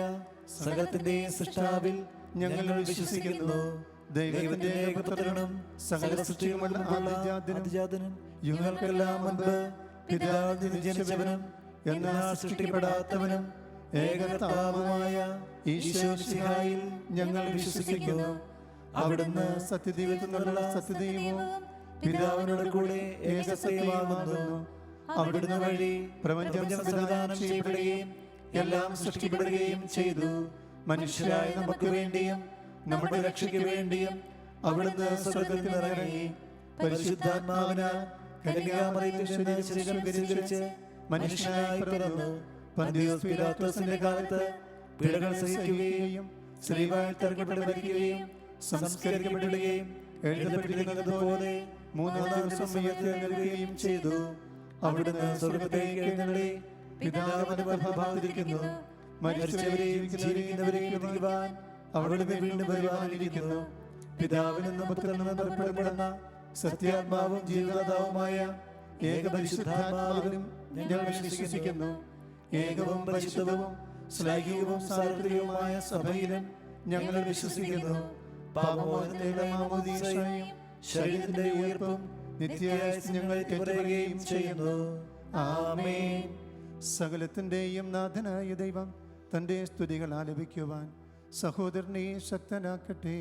സകലത്തിന്റെയും സൃഷ്ടാവിൽ ഞങ്ങൾ വിശ്വസിക്കുന്നു. ദൈവത്തിന്റെ ഏകപുത്രനും സകല സൃഷ്ടിയുമുള്ള അതിജാതനും യുഗങ്ങൾക്കെല്ലാം മുൻപ് പിതാവിൽ നിന്ന് ജനിച്ചവനും എന്നാൽ സൃഷ്ടിക്കപ്പെടാത്തവനും ഏകകർത്താവുമായ ഈശോ മിശിഹായിൽ ഞങ്ങൾ വിശ്വസിക്കുന്നു. അവിടുന്ന് സത്യദൈവത്തിൽ നിന്നുള്ള സത്യദൈവവും പിതാവിനോട് കൂടെ ഏകസത്യമാകുന്നു. അവിടുന്ന് വഴി പ്രപഞ്ചം സംവിധാനം ചെയ്യപ്പെടുകയും എല്ലാം സൃഷ്ടിക്കപ്പെടുകയും ചെയ്തു. മനുഷ്യരായ നമുക്ക് വേണ്ടിയും നമ്മുടെ രക്ഷയ്ക്ക് വേണ്ടിയും അവിടുന്ന് സ്വർഗ്ഗത്തിൽ ഇറങ്ങി പരിശുദ്ധാത്മാവിനാൽ കന്യകാമറിയത്തിൽ നിന്ന് ശരീരം ധരിച്ച് മനുഷ്യനായി പിറന്നു. പന്തിയോസ് പീലാത്തോസിന്റെ കാലത്ത് പീഡകൾ സഹിക്കുകയും സ്ത്രീവായി തറക്കപ്പെട്ട് മരിക്കുകയും സംസ്കരിക്കപ്പെടുകയും എഴുതപ്പെട്ടിരിക്കുന്നതുപോലെ മൂന്നാം ദിവസം ഉയർത്തെഴുന്നേൽക്കുകയും ചെയ്തു. അവിടുന്ന് സ്വർഗ്ഗത്തിലേക്ക് എഴുന്നള്ളി പിതാവിന്റെ വലത്തുഭാഗത്തിരിക്കുന്നു. മരിച്ചവരെയും ജീവിക്കുന്നവരെയും വിധിക്കുവാൻ അവിടുന്ന് വീണ്ടും വരുവാനിരിക്കുന്നു. പിതാവിൽ നിന്നും പുത്രനിൽ നിന്നും പുറപ്പെടുന്ന സത്യാത്മാവും ജീവദാതാവുമായ ഏകപരിശുദ്ധാത്മാവിലും ഞങ്ങൾ വിശ്വസിക്കുന്നു. ഏകവും പരിശുദ്ധവും ശ്ലൈഹികവും സാർവത്രികവുമായ സഭയിലും ഞങ്ങൾ വിശ്വസിക്കുന്നു. പാപമോചനത്തിന്റെ മാമോദീസയും ശരീരത്തിന്റെ ഉയർപ്പും നിത്യായുസ്സും ഞങ്ങൾ ഏറ്റുപറയുകയും ചെയ്യുന്നു. ആമേൻ. സകലത്തിൻ്റെയും നാഥനായ ദൈവം തൻ്റെ സ്തുതികൾ ആലപിക്കുവാൻ സഹോദരനെ ശക്തനാക്കട്ടെ.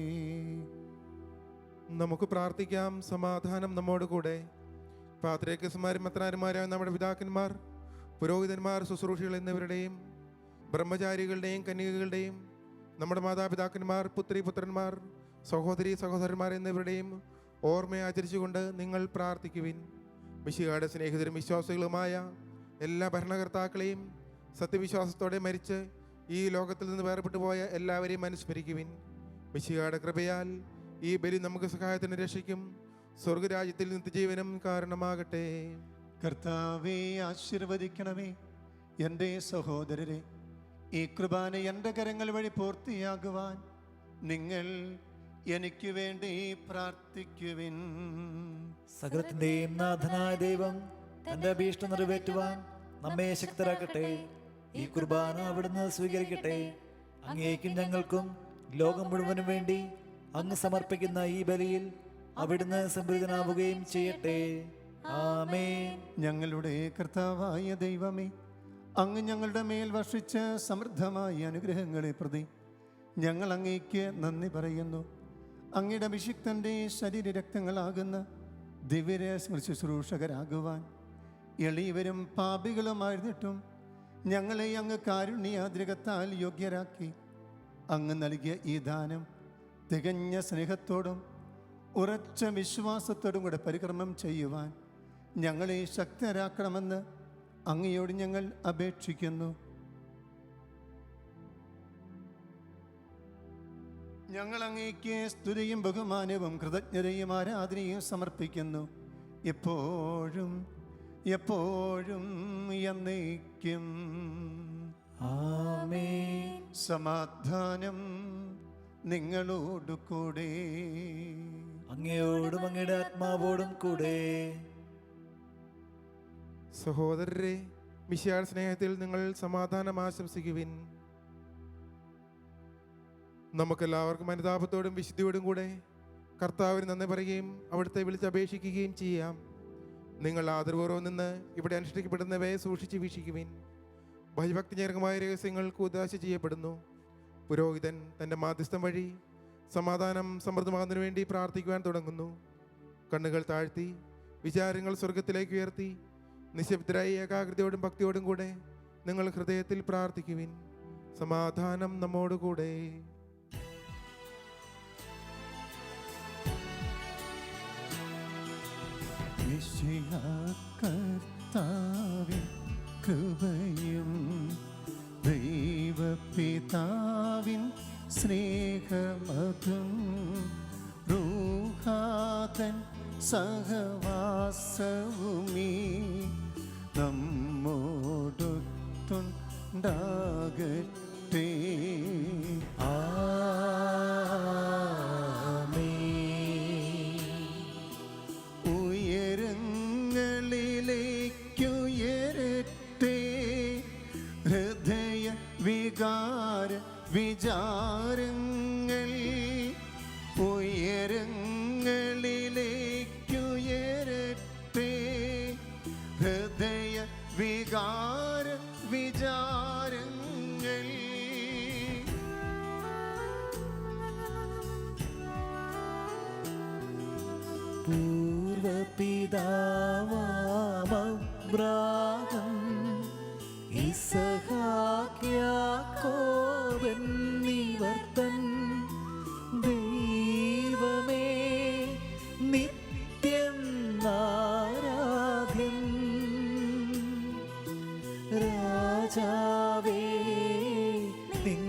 നമുക്ക് പ്രാർത്ഥിക്കാം. സമാധാനം നമ്മോട് കൂടെ. പാത്രികന്മാരും മെത്രാന്മാരായ നമ്മുടെ പിതാക്കന്മാർ, പുരോഹിതന്മാർ, ശുശ്രൂഷികൾ എന്നിവരുടെയും ബ്രഹ്മചാരികളുടെയും കന്യകകളുടെയും നമ്മുടെ മാതാപിതാക്കന്മാർ, പുത്രിപുത്രന്മാർ, സഹോദരി സഹോദരന്മാർ എന്നിവരുടെയും ഓർമ്മയെ ആചരിച്ചുകൊണ്ട് നിങ്ങൾ പ്രാർത്ഥിക്കുവിൻ. മിശിഹായുടെ സ്നേഹിതരും വിശ്വാസികളുമായ എല്ലാ ഭരണകർത്താക്കളെയും സത്യവിശ്വാസത്തോടെ മരിച്ച് ഈ ലോകത്തിൽ നിന്ന് വേർപെട്ടു പോയ എല്ലാവരെയും അനുസ്മരിക്കുവിൻ. മിശിഹായുടെ കൃപയാൽ ഈ ബലി നമുക്ക് സഹായത്തിന് രക്ഷയ്ക്കും സ്വർഗരാജ്യത്തിൽ നിത്യജീവനും കാരണമാകട്ടെ. കർത്താവേ, ആശീർവദിക്കണമേ. എൻ്റെ സഹോദരരെ, ഈ കുർബാന എൻ്റെ കരങ്ങൾ വഴി പൂർത്തിയാകുവാൻ നിങ്ങൾ എനിക്ക് വേണ്ടി പ്രാർത്ഥിക്കുവിൻ. സകലത്തിന്റെയും നാഥനായ ദൈവം തന്റെ അഭീഷ്ടം നിറവേറ്റുവാൻ നമ്മെ ശക്തരാക്കട്ടെ. ഈ കുർബാന അവിടുന്ന് സ്വീകരിക്കട്ടെ. അങ്ങേക്കും ഞങ്ങൾക്കും ലോകം മുഴുവനും വേണ്ടി അങ്ങ് സമർപ്പിക്കുന്ന ഈ ബലിയിൽ അവിടുന്ന് സംപ്രീതനാവുകയും ചെയ്യട്ടെ. ആമേൻ. ഞങ്ങളുടെ കർത്താവായ ദൈവമേ, അങ്ങ് ഞങ്ങളുടെ മേൽ വർഷിച്ച സമൃദ്ധമായ അനുഗ്രഹങ്ങളെ പ്രതി ഞങ്ങൾ അങ്ങേക്ക് നന്ദി പറയുന്നു. അങ്ങയുടെ അഭിഷിക്തൻ്റെ ശരീരരക്തങ്ങളാകുന്ന ദിവ്യരഹസ്യ ശുശ്രൂഷകരാകുവാൻ എളിയവരും പാപികളുമായിരുന്നിട്ടും ഞങ്ങളെ അങ്ങ് കാരുണ്യാദ്രികത്താൽ യോഗ്യരാക്കി. അങ്ങ് നൽകിയ ഈ ദാനം തികഞ്ഞ സ്നേഹത്തോടും ഉറച്ച വിശ്വാസത്തോടും കൂടെ പരിക്രമം ചെയ്യുവാൻ ഞങ്ങളെ ശക്തരാക്കണമെന്ന് അങ്ങയോട് ഞങ്ങൾ അപേക്ഷിക്കുന്നു. ഞങ്ങൾ അങ്ങേക്ക് സ്തുതിയും ബഹുമാനവും കൃതജ്ഞതയും ആരാധനയും സമർപ്പിക്കുന്നു. എപ്പോഴും എപ്പോഴും എന്നേക്കും. ആമേൻ. സമാധാനം നിങ്ങളോടു കൂടെ. അങ്ങയോടും അങ്ങയുടെ ആത്മാവോടും കൂടെ. സഹോദരരെ, മിശിഹായുടെ സ്നേഹത്തിൽ നിങ്ങൾ സമാധാനം ആശംസിക്കുവിൻ. നമുക്കെല്ലാവർക്കും അനുതാപത്തോടും വിശുദ്ധിയോടും കൂടെ കർത്താവിന് നന്ദി പറയുകയും അവിടുത്തെ വിളിച്ചപേക്ഷിക്കുകയും ചെയ്യാം. നിങ്ങൾ ആദരപൂർവ്വം നിന്ന് ഇവിടെ അനുഷ്ഠിക്കപ്പെടുന്നവയെ സൂക്ഷിച്ച് വീക്ഷിക്കുവിൻ. ഭയഭക്തിജനകമായ രഹസ്യങ്ങൾ കൂദാശ ചെയ്യപ്പെടുന്നു. പുരോഹിതൻ തൻ്റെ മാധ്യസ്ഥം വഴി സമാധാനം സമൃദ്ധമാകുന്നതിനു വേണ്ടി പ്രാർത്ഥിക്കുവാൻ തുടങ്ങുന്നു. കണ്ണുകൾ താഴ്ത്തി വിചാരങ്ങൾ സ്വർഗത്തിലേക്ക് ഉയർത്തി നിശബ്ദരായി ഏകാഗ്രതയോടും ഭക്തിയോടും കൂടെ നിങ്ങൾ ഹൃദയത്തിൽ പ്രാർത്ഥിക്കുവിൻ. സമാധാനം നമ്മോടുകൂടെ. കർത്താവിൻ കൃപയും ദൈവപിതാവിൻ സ്നേഹമതും റൂഹാതൻ സഹവാസവുമീ നമ്മോടൊത്തുണ്ടാകട്ടെ. ഉയരങ്ങളിലേക്ക് വികാര വിചാരങ്ങൾ ഉയരങ്ങളിലേക്കുയരട്ടെ. ഹൃദയ വികാര വിചാരങ്ങൾ പൂർവപിതാവാമബ്രാഹം ഇസഹാക്യാക്കോബെന്നിവർത്തൻ ദൈവമേ നിത്യം ആരാധ്യൻ. രാജാവേ നിൻ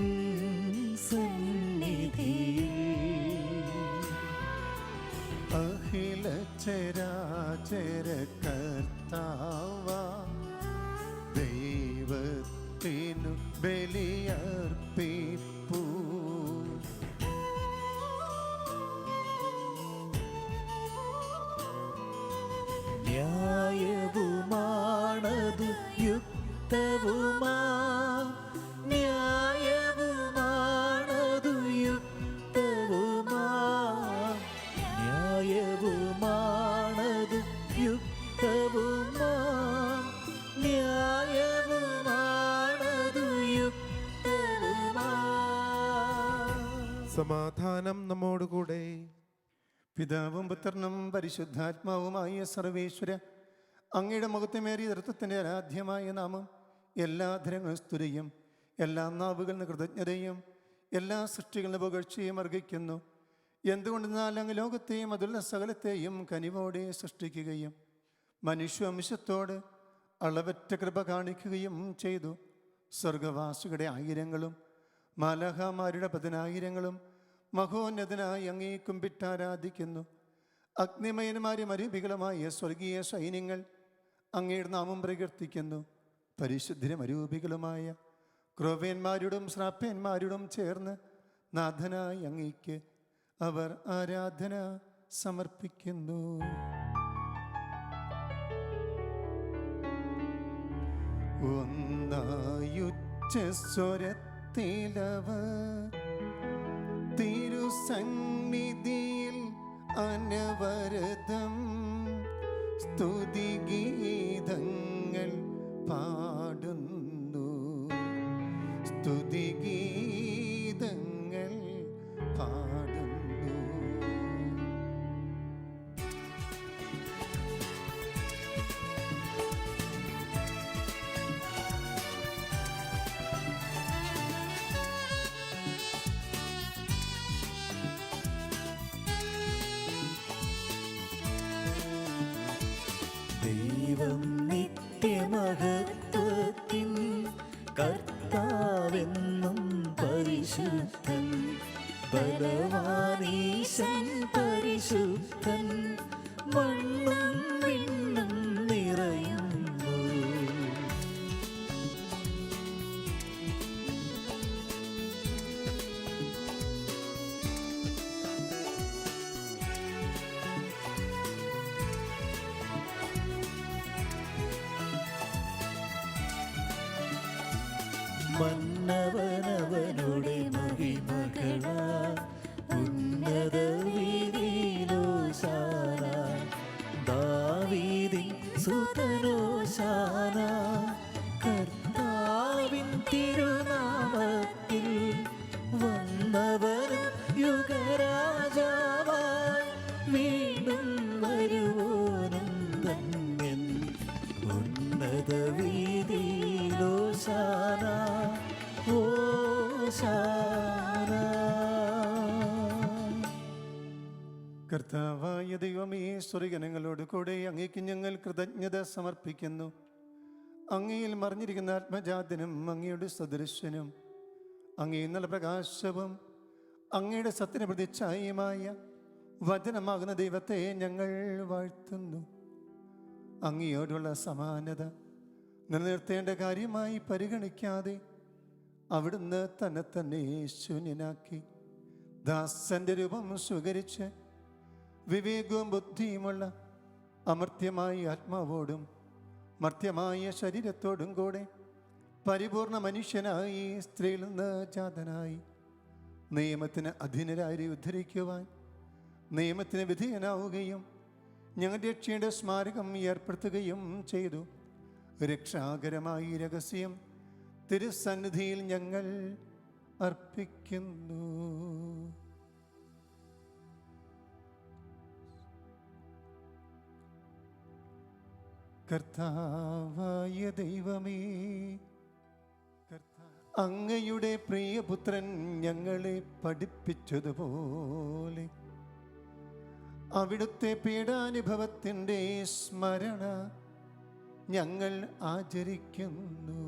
സന്നിധിയിൽ അഖില ചരാചര കർത്താവ ദൈവത്തിനു ബലിയർപ്പിപ്പൂ. ന്യായവുമാണതു യുക്തവുമാ, ന്യായവുമാണതു യുക്തവുമാ, ന്യായവുമാണതു യുക്തവുമാ, ന്യായവുമാണതു യുക്തവുമാ. സമാധാനം നമ്മോടുകൂടെ. പിതാവും പുത്രനും പരിശുദ്ധാത്മാവുമായ സർവേശ്വര, അങ്ങയുടെ മുഖത്തുമേറിയ തൃത്വത്തിൻ്റെ ആരാധ്യമായ നാമം എല്ലാ ധരങ്ങളും സ്തുതിയും എല്ലാ നാവുകളിൽ കൃതജ്ഞതയും എല്ലാ സൃഷ്ടികളുടെ പുകഴ്ചയും അർഹിക്കുന്നു. എന്തുകൊണ്ടെന്നാൽ അങ്ങ് ലോകത്തെയും അതുള്ള സകലത്തെയും കനിവോടെ സൃഷ്ടിക്കുകയും മനുഷ്യവംശത്തോട് അളവറ്റ കൃപ കാണിക്കുകയും ചെയ്തു. സ്വർഗവാസികളുടെ ആയിരങ്ങളും മാലാഖമാരുടെ 10,000ങ്ങളും മഹോന്നതനായി അങ്ങേ കുമ്പിട്ടാരാധിക്കുന്നു. അഗ്നിമയന്മാരും അരൂപികളുമായ സ്വർഗീയ സൈന്യങ്ങൾ അങ്ങയുടെ നാമം പ്രകീർത്തിക്കുന്നു. പരിശുദ്ധരും അരൂപികളുമായ ക്രോവേന്മാരോടും ശ്രാപ്പേന്മാരോടും ചേർന്ന് നാഥനായി അങ്ങേക്ക് അവർ ആരാധന സമർപ്പിക്കുന്നു. ഒന്നായുച്ചസ്വരത്തിലവർ തിരുസന്നിധിയിൽ അനവരതം സ്തുതിഗീതങ്ങൾ പാടുന്നു. സ്തുതിഗീതങ്ങൾ പാടുന്നു. ദൈവം നിത്യമഹത്വത്തിൻ കർത്താവെന്നും പരിശുദ്ധൻ, ബലവാനീശൻ പരിശുദ്ധൻ, മണ്ണും വിണ്ണും നിറയുന്നു. മന്നവനവനുടെ മഹിമകളാ ഉന്നത വീതിയിലോശാന, ദാവീദിൻ സുതനോശാന. കർത്താവിൻ തിരുനാമത്തിൽ വന്നവനും യുഗരാജാവായി വീണ്ടും വരുവോനും ധന്യൻ. ഉന്നത വീതിയിലോശാന ഓശാന. കർത്താവായ ദൈവമേ, സ്വർഗനങ്ങളോട് കൂടെ അങ്ങേക്ക് ഞങ്ങൾ കൃതജ്ഞത സമർപ്പിക്കുന്നു. അങ്ങയിൽ മറിഞ്ഞിരിക്കുന്ന ആത്മജാതനും അങ്ങയുടെ സദൃശനും അങ്ങേ നല്ല പ്രകാശവും അങ്ങയുടെ സത്യന പ്രതിച്ഛായമായ വചനമാകുന്ന ദൈവത്തെ ഞങ്ങൾ വാഴ്ത്തുന്നു. അങ്ങയോടുള്ള സമാനത നിലനിർത്തേണ്ട കാര്യമായി പരിഗണിക്കാതെ അവിടുന്ന് തന്നെ ശൂന്യനാക്കി ദാസന്റെ രൂപം സ്വീകരിച്ച് വിവേകവും ബുദ്ധിയുമുള്ള അമർത്യമായ ആത്മാവോടും മർത്യമായ ശരീരത്തോടും കൂടെ പരിപൂർണ മനുഷ്യനായി സ്ത്രീയിൽ നിന്ന് ജാതനായി നിയമത്തിന് അധീനരായി ഉദ്ധരിക്കുവാൻ നിയമത്തിന് വിധേയനാവുകയും ഞങ്ങളുടെ രക്ഷയുടെ സ്മാരകം ഏർപ്പെടുത്തുകയും ചെയ്തു. രക്ഷാകരമായി രഹസ്യം തിരുസന്നിധിയിൽ ഞങ്ങൾ അർപ്പിക്കുന്നു. കർത്താവായ ദൈവമേ, അങ്ങയുടെ പ്രിയപുത്രൻ ഞങ്ങളെ പഠിപ്പിച്ചതുപോലെ അവിടുത്തെ പീഡാനുഭവത്തിൻ്റെ സ്മരണ ഞങ്ങൾ ആചരിക്കുന്നു.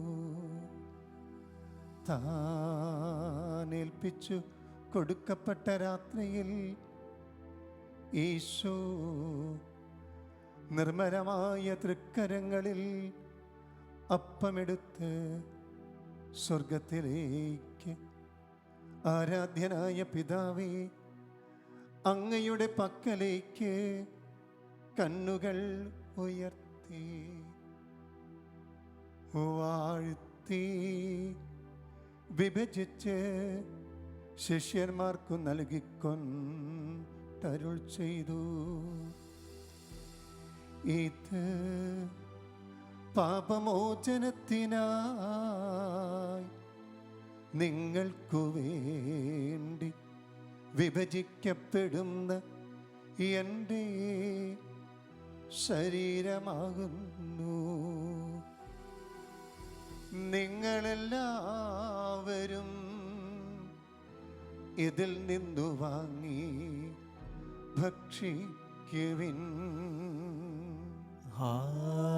താനേൽപ്പിച്ചു കൊടുക്കപ്പെട്ട രാത്രിയിൽ ഈശോ നിർമ്മലമായ തൃക്കരങ്ങളിൽ അപ്പമെടുത്ത് സ്വർഗത്തിലേക്ക് ആരാധ്യനായ പിതാവേ, അങ്ങയുടെ പക്കലേക്ക് കണ്ണുകൾ ഉയർത്തി വാഴ്ത്തി വിഭജിച്ച് ശിഷ്യന്മാർക്കു നൽകിക്കൊണ്ടരുൾ ചെയ്തു. ഇത് പാപമോചനത്തിനായി നിങ്ങൾക്കു വേണ്ടി വിഭജിക്കപ്പെടുന്ന എൻ്റെ ശരീരമാകുന്നു. നിങ്ങളെല്ലാവരും ഇതിൽ നിന്നു വാങ്ങി ഭക്ഷിക്കുവിൻ. ആമേൻ.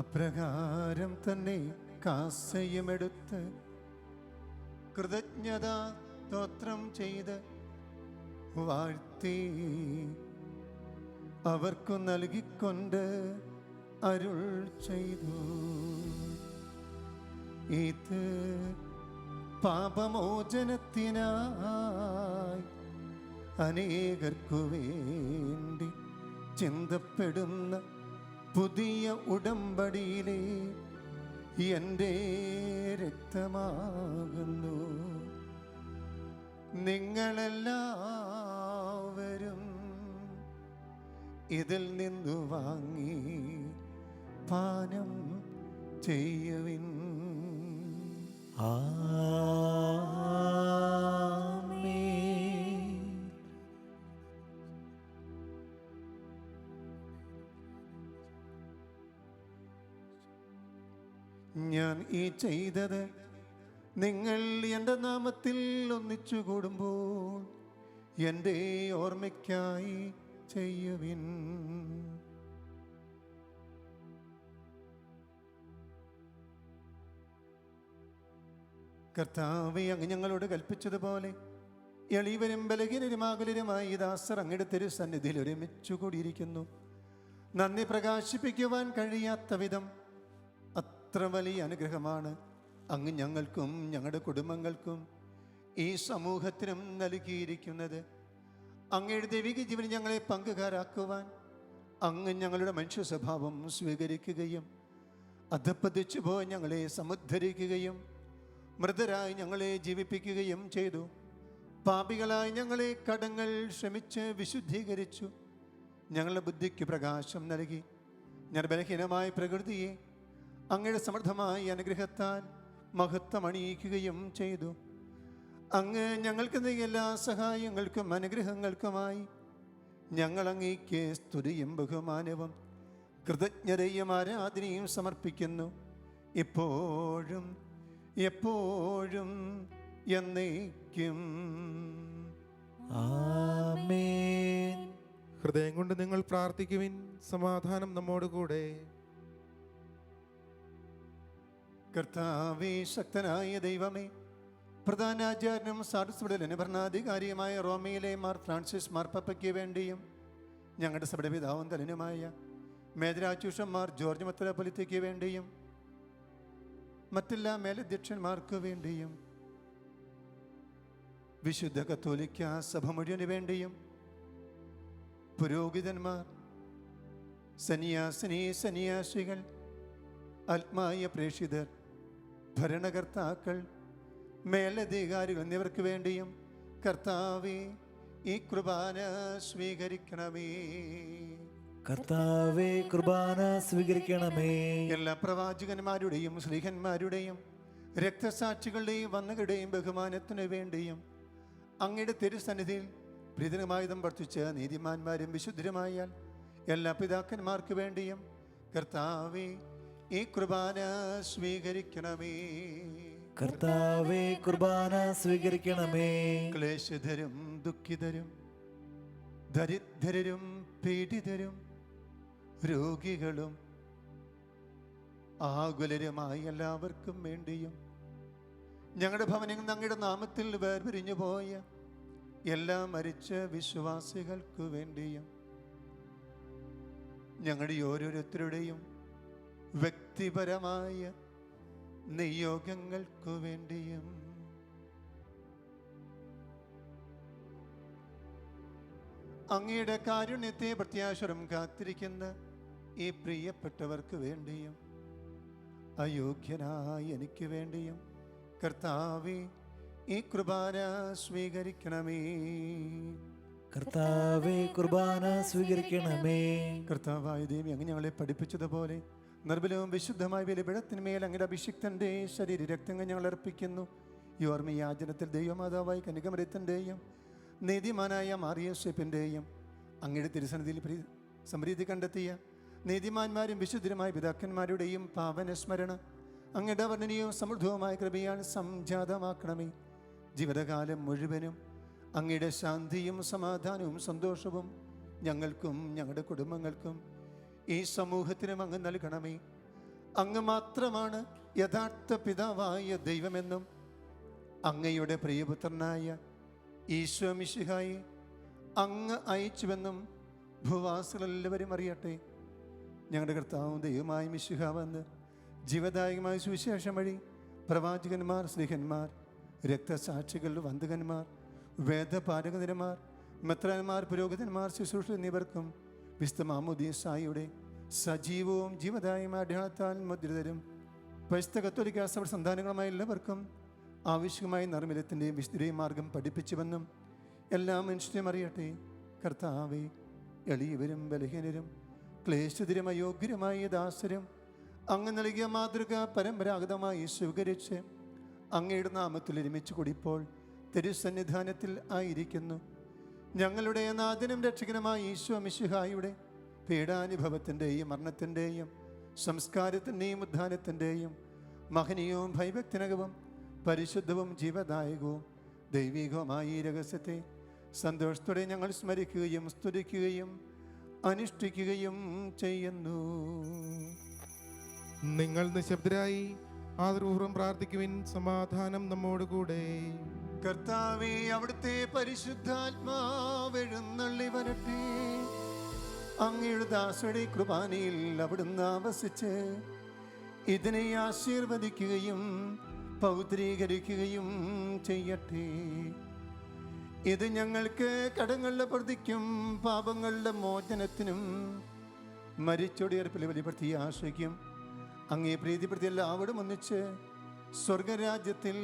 അപ്രകാരം തന്നെ കാസയുമെടുത്ത് കൃതജ്ഞതാ സ്തോത്രം ചെയ്ത് വാഴ്ത്തി അവർക്കു നൽകിക്കൊണ്ട് അരുൾ ചെയ്തു. ഇത് പാപമോചനത്തിനായി അനേകർക്കു വേണ്ടി ചിന്തപ്പെടുന്ന പുതിയ ഉടമ്പടിയിലെ എൻ്റെ രക്തമാകുന്നു. നിങ്ങളെല്ലാവരും ഇതിൽ നിന്നു വാങ്ങി പാനം ചെയ്യുവിൻ. ആമേൻ. ഞാൻ ഈ ചെയ്തത് നിങ്ങൾ എൻ്റെ നാമത്തിൽ ഒന്നിച്ചു കൂടുമ്പോൾ എൻ്റെ ഓർമ്മയ്ക്കായി ചെയ്യുവിൻ. കർത്താവേ, അങ്ങ് ഞങ്ങളോട് കൽപ്പിച്ചതുപോലെ എളിയവരും ബലഹീനരുമാകുലരുമായി ദാസർ അങ്ങയുടെ തിരുസന്നിധിയിൽ ഒരുമിച്ചു കൂടിയിരിക്കുന്നു. നന്ദി പ്രകാശിപ്പിക്കുവാൻ കഴിയാത്ത വിധം അത്ര വലിയ അനുഗ്രഹമാണ് അങ്ങ് ഞങ്ങൾക്കും ഞങ്ങളുടെ കുടുംബങ്ങൾക്കും ഈ സമൂഹത്തിനും നൽകിയിരിക്കുന്നത്. അങ്ങയുടെ ദൈവിക ജീവൻ ഞങ്ങളെ പങ്കുകാരാക്കുവാൻ അങ്ങ് ഞങ്ങളുടെ മനുഷ്യ സ്വഭാവം സ്വീകരിക്കുകയും അധപ്പതിച്ചു പോയി ഞങ്ങളെ സമുദ്ധരിക്കുകയും മൃതരായി ഞങ്ങളെ ജീവിപ്പിക്കുകയും ചെയ്തു. പാപികളായി ഞങ്ങളെ കടങ്ങൾ ക്ഷമിച്ച് വിശുദ്ധീകരിച്ചു. ഞങ്ങളുടെ ബുദ്ധിക്ക് പ്രകാശം നൽകി. ഞാൻ ബലഹീനമായ പ്രകൃതിയെ അങ്ങയുടെ സമൃദ്ധമായ അനുഗ്രഹത്താൽ മഹത്വം അണിയിക്കുകയും ചെയ്തു. അങ്ങ് ഞങ്ങൾക്ക് നൽകിയ എല്ലാ സഹായങ്ങൾക്കും അനുഗ്രഹങ്ങൾക്കുമായി ഞങ്ങൾ അങ്ങേക്ക് സ്തുതിയും ബഹുമാനവും കൃതജ്ഞതയും ആരാധനയും സമർപ്പിക്കുന്നു. ഇപ്പോഴും എപ്പോഴും എന്നേക്കും. ആമേൻ. ഹൃദയം കൊണ്ട് നിങ്ങൾ പ്രാർത്ഥിക്കുവിൻ. സമാധാനം നമ്മോടുകൂടെ. കർത്താവേ, ശക്തനായ ദൈവമേ, പ്രധാനാചാര്യനും സാർസ്വടലിന് ഭരണാധികാരിയുമായ റോമയിലെ മാർ ഫ്രാൻസിസ് മാർപ്പാപ്പയ്ക്ക് വേണ്ടിയും ഞങ്ങളുടെ സഭയുടെ പിതാവും തലനുമായ മേജരാച്ചൂഷന്മാർ ജോർജ് മെത്രാപ്പൊലീത്തയ്ക്ക് വേണ്ടിയും മറ്റെല്ലാ മേലധ്യക്ഷന്മാർക്ക് വേണ്ടിയും വിശുദ്ധ കത്തോലിക്ക സഭ മുഴുവന് വേണ്ടിയും പുരോഹിതന്മാർ, സന്യാസികൾ, ആത്മായ പ്രേക്ഷിതർ, ഭരണകർത്താക്കൾ, മേലധികാരികൾ എന്നിവർക്ക് വേണ്ടിയും കർത്താവേ ഈ കുർബാന സ്വീകരിക്കണമേ. കർത്താവേ കുർബാന സ്വീകരിക്കണമേ. എല്ലാ പ്രവാചകന്മാരുടെയും ശ്ലീഹന്മാരുടെയും രക്തസാക്ഷികളുടെയും വന്നകളുടെയും ബഹുമാനത്തിനു വേണ്ടിയും അങ്ങയുടെ തിരുസന്നിധിയിൽ പ്രീതനമായുധം വർദ്ധിച്ച നീതിമാന്മാരും വിശുദ്ധരുമായ എല്ലാ പിതാക്കന്മാർക്ക് വേണ്ടിയും കർത്താവേ ഈ കുർബാന സ്വീകരിക്കണമേ. കർത്താവേ കുർബാന സ്വീകരിക്കണമേ. ക്ലേശധരും ദുഃഖിതരും ദരിദ്രരും പീഡിതരും രോഗികളും ആകുലരുമായി എല്ലാവർക്കും വേണ്ടിയും ഞങ്ങളുടെ ഭവനങ്ങൾ അങ്ങയുടെ നാമത്തിൽ വേർപിരിഞ്ഞു പോയ എല്ലാ മരിച്ച വിശ്വാസികൾക്കു വേണ്ടിയും ഞങ്ങളുടെ ഓരോരുത്തരുടെയും വ്യക്തിപരമായ നിയോഗങ്ങൾക്കു വേണ്ടിയും അങ്ങയുടെ കാരുണ്യത്തെ പ്രത്യാശരം കാത്തിരിക്കുന്ന ഈ പ്രിയപ്പെട്ടവർക്ക് വേണ്ടിയും അയോഗ്യനായ എനിക്ക് വേണ്ടിയും കർത്താവേ ഈ കുർബാന സ്വീകരിക്കണമേ. കർത്താവേ കുർബാന സ്വീകരിക്കണമേ. കർത്താവായ ദേവി അങ്ങ് ഞങ്ങളെ പഠിപ്പിച്ചതുപോലെ നിർബലവും വിശുദ്ധമായ ബലിപീഠത്തിന്മേൽ അങ്ങയുടെ അഭിഷിക്തന്റെ ശരീര രക്തങ്ങൾ ഞങ്ങൾ അർപ്പിക്കുന്നു. ഈ ഓർമ്മയാചനത്തിൽ ദൈവമാതാവായ കനികമരത്തിൻ്റെയും നീതിമാനായ മാറിയോസേപ്പിൻ്റെയും അങ്ങയുടെ തിരുസന്നിധിയിൽ സമൃദ്ധി കണ്ടെത്തിയ നീതിമാന്മാരും വിശുദ്ധരുമായ പിതാക്കന്മാരുടെയും പാവനസ്മരണ അങ്ങയുടെ വർണ്ണനീയവും സമൃദ്ധവുമായ കൃപയാൽ സംജാതമാക്കണമേ. ജീവിതകാലം മുഴുവനും അങ്ങയുടെ ശാന്തിയും സമാധാനവും സന്തോഷവും ഞങ്ങൾക്കും ഞങ്ങളുടെ കുടുംബങ്ങൾക്കും ഈ സമൂഹത്തിനും അങ്ങ് നൽകണമേ. അങ്ങ് മാത്രമാണ് യഥാർത്ഥ പിതാവായ ദൈവമെന്നും അങ്ങയുടെ പ്രിയപുത്രനായ ഈശോ മിശിഹായെ അങ്ങ് അയച്ചുവെന്നും ഭൂവാസികളെല്ലാവരും അറിയട്ടെ. ഞങ്ങളുടെ കർത്താവും ദൈവമായ മിശിഹാവെന്ന് ജീവദായകമായ സുവിശേഷം വഴി പ്രവാചകന്മാർ, സ്ലീഹന്മാർ, രക്തസാക്ഷികൾ, വന്ദകന്മാർ, വേദപാരകന്മാർ, മെത്രാന്മാർ, പുരോഹിതന്മാർ, ശുശ്രൂഷ എന്നിവർക്കും വിശുദ്ധ മാമോദീസായുടെ സജീവവും ജീവദായകമായ അടയാളത്താൽ മുദ്രിതരും പരിശുദ്ധ കത്തോലിക്ക സഭ സന്താനങ്ങളുമായ എല്ലാവർക്കും ആവശ്യമായ നർമ്മലത്തിൻ്റെയും വിശുദ്ധയുടെയും മാർഗം പഠിപ്പിച്ചുവെന്നും എല്ലാ മനുഷ്യരും അറിയട്ടെ. കർത്താവേ, എളിയവരും ബലഹീനരും ക്ലേശിതരും അയോഗ്യരുമായ ദാസരും അങ്ങ് നൽകിയ മാതൃക പരമ്പരാഗതമായി സ്വീകരിച്ച് അങ്ങയുടെ നാമത്തിൽ ഒരുമിച്ച് കൂടിപ്പോൾ തിരുസന്നിധാനത്തിൽ ആയിരിക്കുന്നു. ഞങ്ങളുടെ നാഥനും രക്ഷകനുമായ ഈശോ മിശിഹായുടെ പീഡാനുഭവത്തിൻ്റെയും മരണത്തിൻ്റെയും സംസ്കാരത്തിൻ്റെയും ഉദ്ധാനത്തിൻ്റെയും മഹനീയവും ഭയഭക്തിനകവും പരിശുദ്ധവും ജീവദായകവും ദൈവികവുമായ ഈ രഹസ്യത്തെ സന്തോഷത്തോടെ ഞങ്ങൾ സ്മരിക്കുകയും സ്തുതിക്കുകയും അനുഷ്ഠിക്കുകയും ചെയ്യുന്നു. നിങ്ങൾ നിശബ്ദരായി ആദരപൂർവ്വം പ്രാർത്ഥിക്കുവിൻ. സമാധാനം നമ്മോടുകൂടെ. കർത്താവേ, അവിടുത്തെ പരിശുദ്ധാത്മാവ് എഴുന്നള്ളി വരട്ടെ. അങ്ങയുടെ ദാസരുടെ കുർബാനയിൽ അവിടുന്ന് ആവസിച്ച് ഇതിനെ ആശീർവദിക്കുകയും പൗത്രീകരിക്കുകയും ചെയ്യട്ടെ. ഇത് ഞങ്ങൾക്ക് കടങ്ങളുടെ പ്രതിക്കും പാപങ്ങളുടെ മോചനത്തിനും മരിച്ചൊടിയർപ്പിൽ വെളിപ്പെടുത്തിയ ആശയ്ക്കും അങ്ങേ പ്രീതിപ്പെടുത്തി എല്ലാവരും ഒന്നിച്ച് സ്വർഗരാജ്യത്തിൽ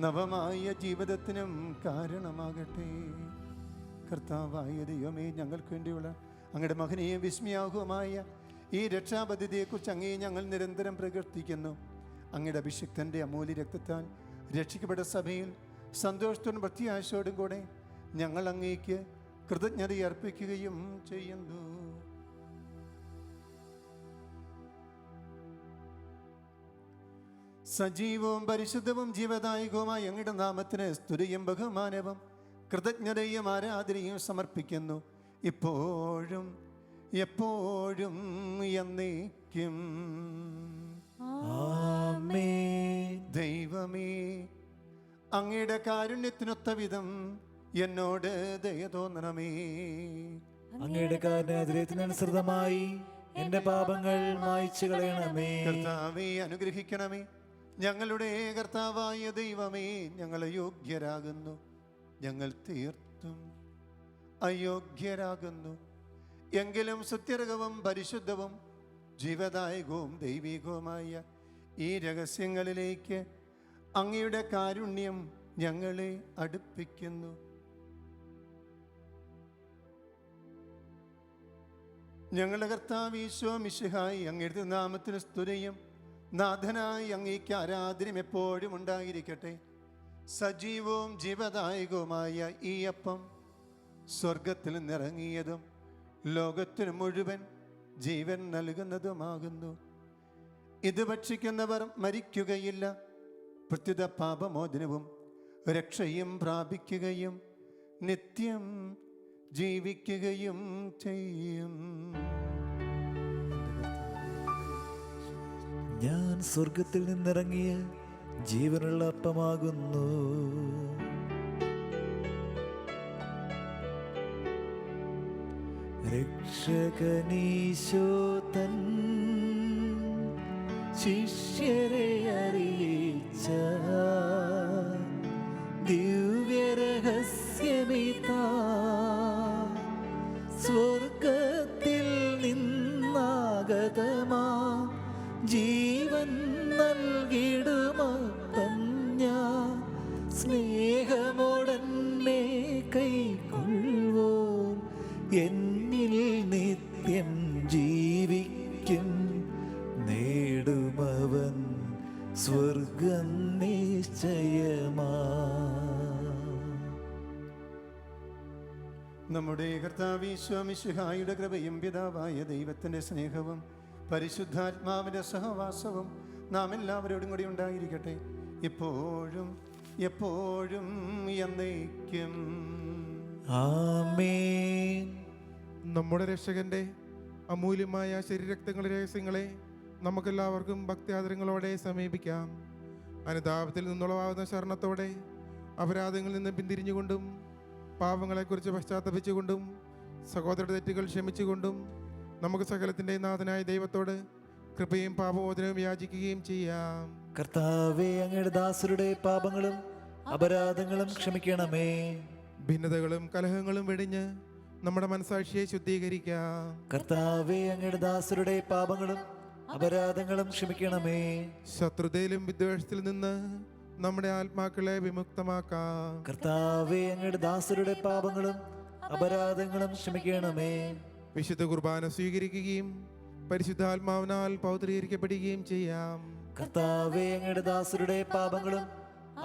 നവമായ ജീവിതത്തിനും കാരണമാകട്ടെ. കർത്താവായ ദൈവമേ, ഞങ്ങൾക്ക് വേണ്ടിയുള്ള അങ്ങയുടെ മഹനീയ വിസ്മയാകുമായ ഈ രക്ഷാപദ്ധതിയെക്കുറിച്ച് അങ്ങേ ഞങ്ങൾ നിരന്തരം പ്രകീർത്തിക്കുന്നു. അങ്ങയുടെ അഭിഷിക്തൻ്റെ അമൂല്യ രക്തത്താൽ രക്ഷിക്കപ്പെട്ട സഭയിൽ സന്തോഷത്തോടും പ്രത്യാശയോടും കൂടെ ഞങ്ങൾ അങ്ങേക്ക് കൃതജ്ഞത അർപ്പിക്കുകയും ചെയ്യുന്നു. സജീവവും പരിശുദ്ധവും ജീവദായകവുമായ അങ്ങയുടെ നാമത്തിന് സ്തുതിയും ബഹുമാനവും കൃതജ്ഞതയും ആരാധനയും സമർപ്പിക്കുന്നു, ഇപ്പോഴും എപ്പോഴും എന്നേക്കും. ആമേൻ. ദൈവമേ, അങ്ങയുടെ കാരുണ്യത്തിനൊത്ത വിധം എന്നോട് ദയ തോന്നണമേ. അങ്ങയുടെ കാരുണ്യാതിരയത്തിനനുസൃതമായി എന്റെ പാപങ്ങൾ മായ്ച്ചു കളയണമേ. കർത്താവെ അനുഗ്രഹിക്കണമേ. ഞങ്ങളുടെ കർത്താവായ ദൈവമേ, ഞങ്ങൾ യോഗ്യരാകുന്നു, ഞങ്ങൾ തീർത്തും അയോഗ്യരാകുന്നു. എങ്കിലും സുത്യർഹവും പരിശുദ്ധവും ജീവദായകവും ദൈവികവുമായ ഈ രഹസ്യങ്ങളിലേക്ക് അങ്ങയുടെ കാരുണ്യം ഞങ്ങളെ അടുപ്പിക്കുന്നു. ഞങ്ങളുടെ കർത്താവ് ഈശോ മിശിഹായി അങ്ങയുടെ നാമത്തിന് സ്തുതിയും നാഥനായി അങ്ങേക്ക് ആരാധനയും എപ്പോഴും ഉണ്ടായിരിക്കട്ടെ. സജീവവും ജീവദായകവുമായ ഈ അപ്പം സ്വർഗത്തിൽ നിന്നിറങ്ങിയതും ലോകത്തിന് മുഴുവൻ ജീവൻ നൽകുന്നതുമാകുന്നു. ഇത് ഭക്ഷിക്കുന്നവർ മരിക്കുകയില്ല, പ്രത്യുത പാപമോചനവും രക്ഷയും പ്രാപിക്കുകയും നിത്യം ജീവിക്കുകയും ചെയ്യും. ഞാൻ സ്വർഗത്തിൽ നിന്നിറങ്ങിയ ജീവനുള്ള അപ്പമാകുന്നു. രക്ഷകനീശോ തൻ ശിഷ്യരെ അറിയിച്ച ദിവ്യരഹസ്യമിതാ, സ്വർഗത്തിൽ നിന്നാഗതമാ ജീവൻ നൽകിടുമപ്പം ഞാൻ സ്നേഹമോടന്നെ കൈക്കൊള്ളുവോ എന്നിൽ നിത്യം ജീവിക്കും, നേടുമവൻ സ്വർഗം നിശ്ചയമാ. നമ്മുടെ കർത്താവ് ഈശോ മിശിഹായുടെ കൃപയും പിതാവായ ദൈവത്തിൻ്റെ സ്നേഹവും പരിശുദ്ധാത്മാവിൻ്റെ സഹവാസവും നാം എല്ലാവരോടും കൂടി ഉണ്ടായിരിക്കട്ടെ, ഇപ്പോഴും എപ്പോഴും എന്നേക്കും. ആമേൻ. നമ്മുടെ രക്ഷകന്റെ അമൂല്യമായ ശരീരരക്തങ്ങളുടെ രഹസ്യങ്ങളെ നമുക്കെല്ലാവർക്കും ഭക്തിയാദരങ്ങളോടെ സമീപിക്കാം. അനുതാപത്തിൽ നിന്നുളവാകുന്ന ശരണത്തോടെ അപരാധങ്ങളിൽ നിന്ന് പിന്തിരിഞ്ഞുകൊണ്ടും പാപങ്ങളെക്കുറിച്ച് പശ്ചാത്തപിച്ചുകൊണ്ടും സഹോദരരുടെ തെറ്റുകൾ ക്ഷമിച്ചുകൊണ്ടും നമുക്ക് സകലത്തിൻ്റെ നാഥനായ ദൈവത്തോട് കൃപയും പാപമോചനവും യാചിക്കുകയും ചെയ്യാം. കർത്താവേ, അങ്ങയുടെ ദാസരുടെ പാപങ്ങളും അപരാധങ്ങളും ക്ഷമിക്കണമേ. ഭിന്നതകളും കലഹങ്ങളും വെടിഞ്ഞ് നമ്മുടെ മനസാക്ഷിയെ ശുദ്ധീകരിക്കാം. കർത്താവേ, അങ്ങയുടെ ദാസരുടെ പാപങ്ങളും അപരാധങ്ങളും ക്ഷമിക്കണമേ. ശത്രുതയിലും വിദ്വേഷത്തിൽ നിന്ന് നമ്മുടെ ആത്മാക്കളെ വിമുക്തമാക്കാം. കർത്താവേ, അങ്ങയുടെ ദാസരുടെ പാപങ്ങളും അപരാധങ്ങളും ക്ഷമിക്കണമേ. വിശുദ്ധ കുർബാന സ്വീകരിക്കുകയും പരിശുദ്ധാത്മാവിനാൽ പൗത്രീകരിക്കപ്പെടുകയും ചെയ്യാം. കർത്താവേ, അങ്ങയുടെ ദാസരുടെ പാപങ്ങളും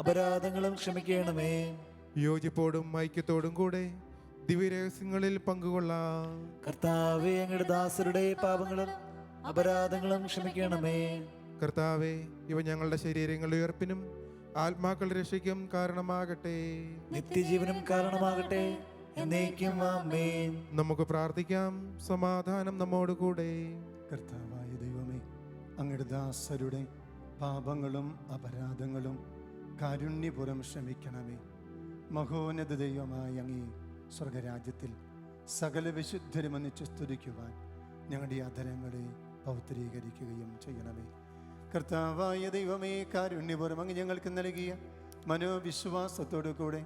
അപരാധങ്ങളും ക്ഷമിക്കണമേ. യോജിപ്പോടും ഐക്യത്തോടും കൂടെ ദിവ്യരഹസ്യങ്ങളിൽ പങ്കുകൊള്ളാം. കർത്താവേ, അങ്ങയുടെ ദാസരുടെ പാപങ്ങളും അപരാധങ്ങളും ക്ഷമിക്കണമേ. കർത്താവെ, ഇവ ഞങ്ങളുടെ ശരീരങ്ങളുടെ ഉയർപ്പിനും ആത്മാക്കളുടെ രക്ഷയ്ക്കും കാരണമാകട്ടെ. നിത്യജീവനും കാരണമാകട്ടെ. എന്നേക്കും ആമേൻ. നമുക്ക് പ്രാർത്ഥിക്കാം. സമാധാനം നമ്മോടുകൂടെ. കർത്താവായ ദൈവമേ, അങ്ങയുടെ ദാസരുടെ പാപങ്ങളും അപരാധങ്ങളും കാരുണ്യപുരം ക്ഷമിക്കണമേ. മഹോന്നത ദൈവമായ അങ്ങേ സ്വർഗരാജ്യത്തിൽ സകല വിശുദ്ധരും ഒന്നിച്ച് സ്തുതിക്കുവാൻ ഞങ്ങളുടെ അധരങ്ങളെ പൗത്രീകരിക്കുകയും ചെയ്യണമേ. കർത്താവായ ദൈവമേ, കാരുണ്യപുരം അങ്ങ് ഞങ്ങൾക്ക് നൽകിയ മനോവിശ്വാസത്തോടു കൂടെ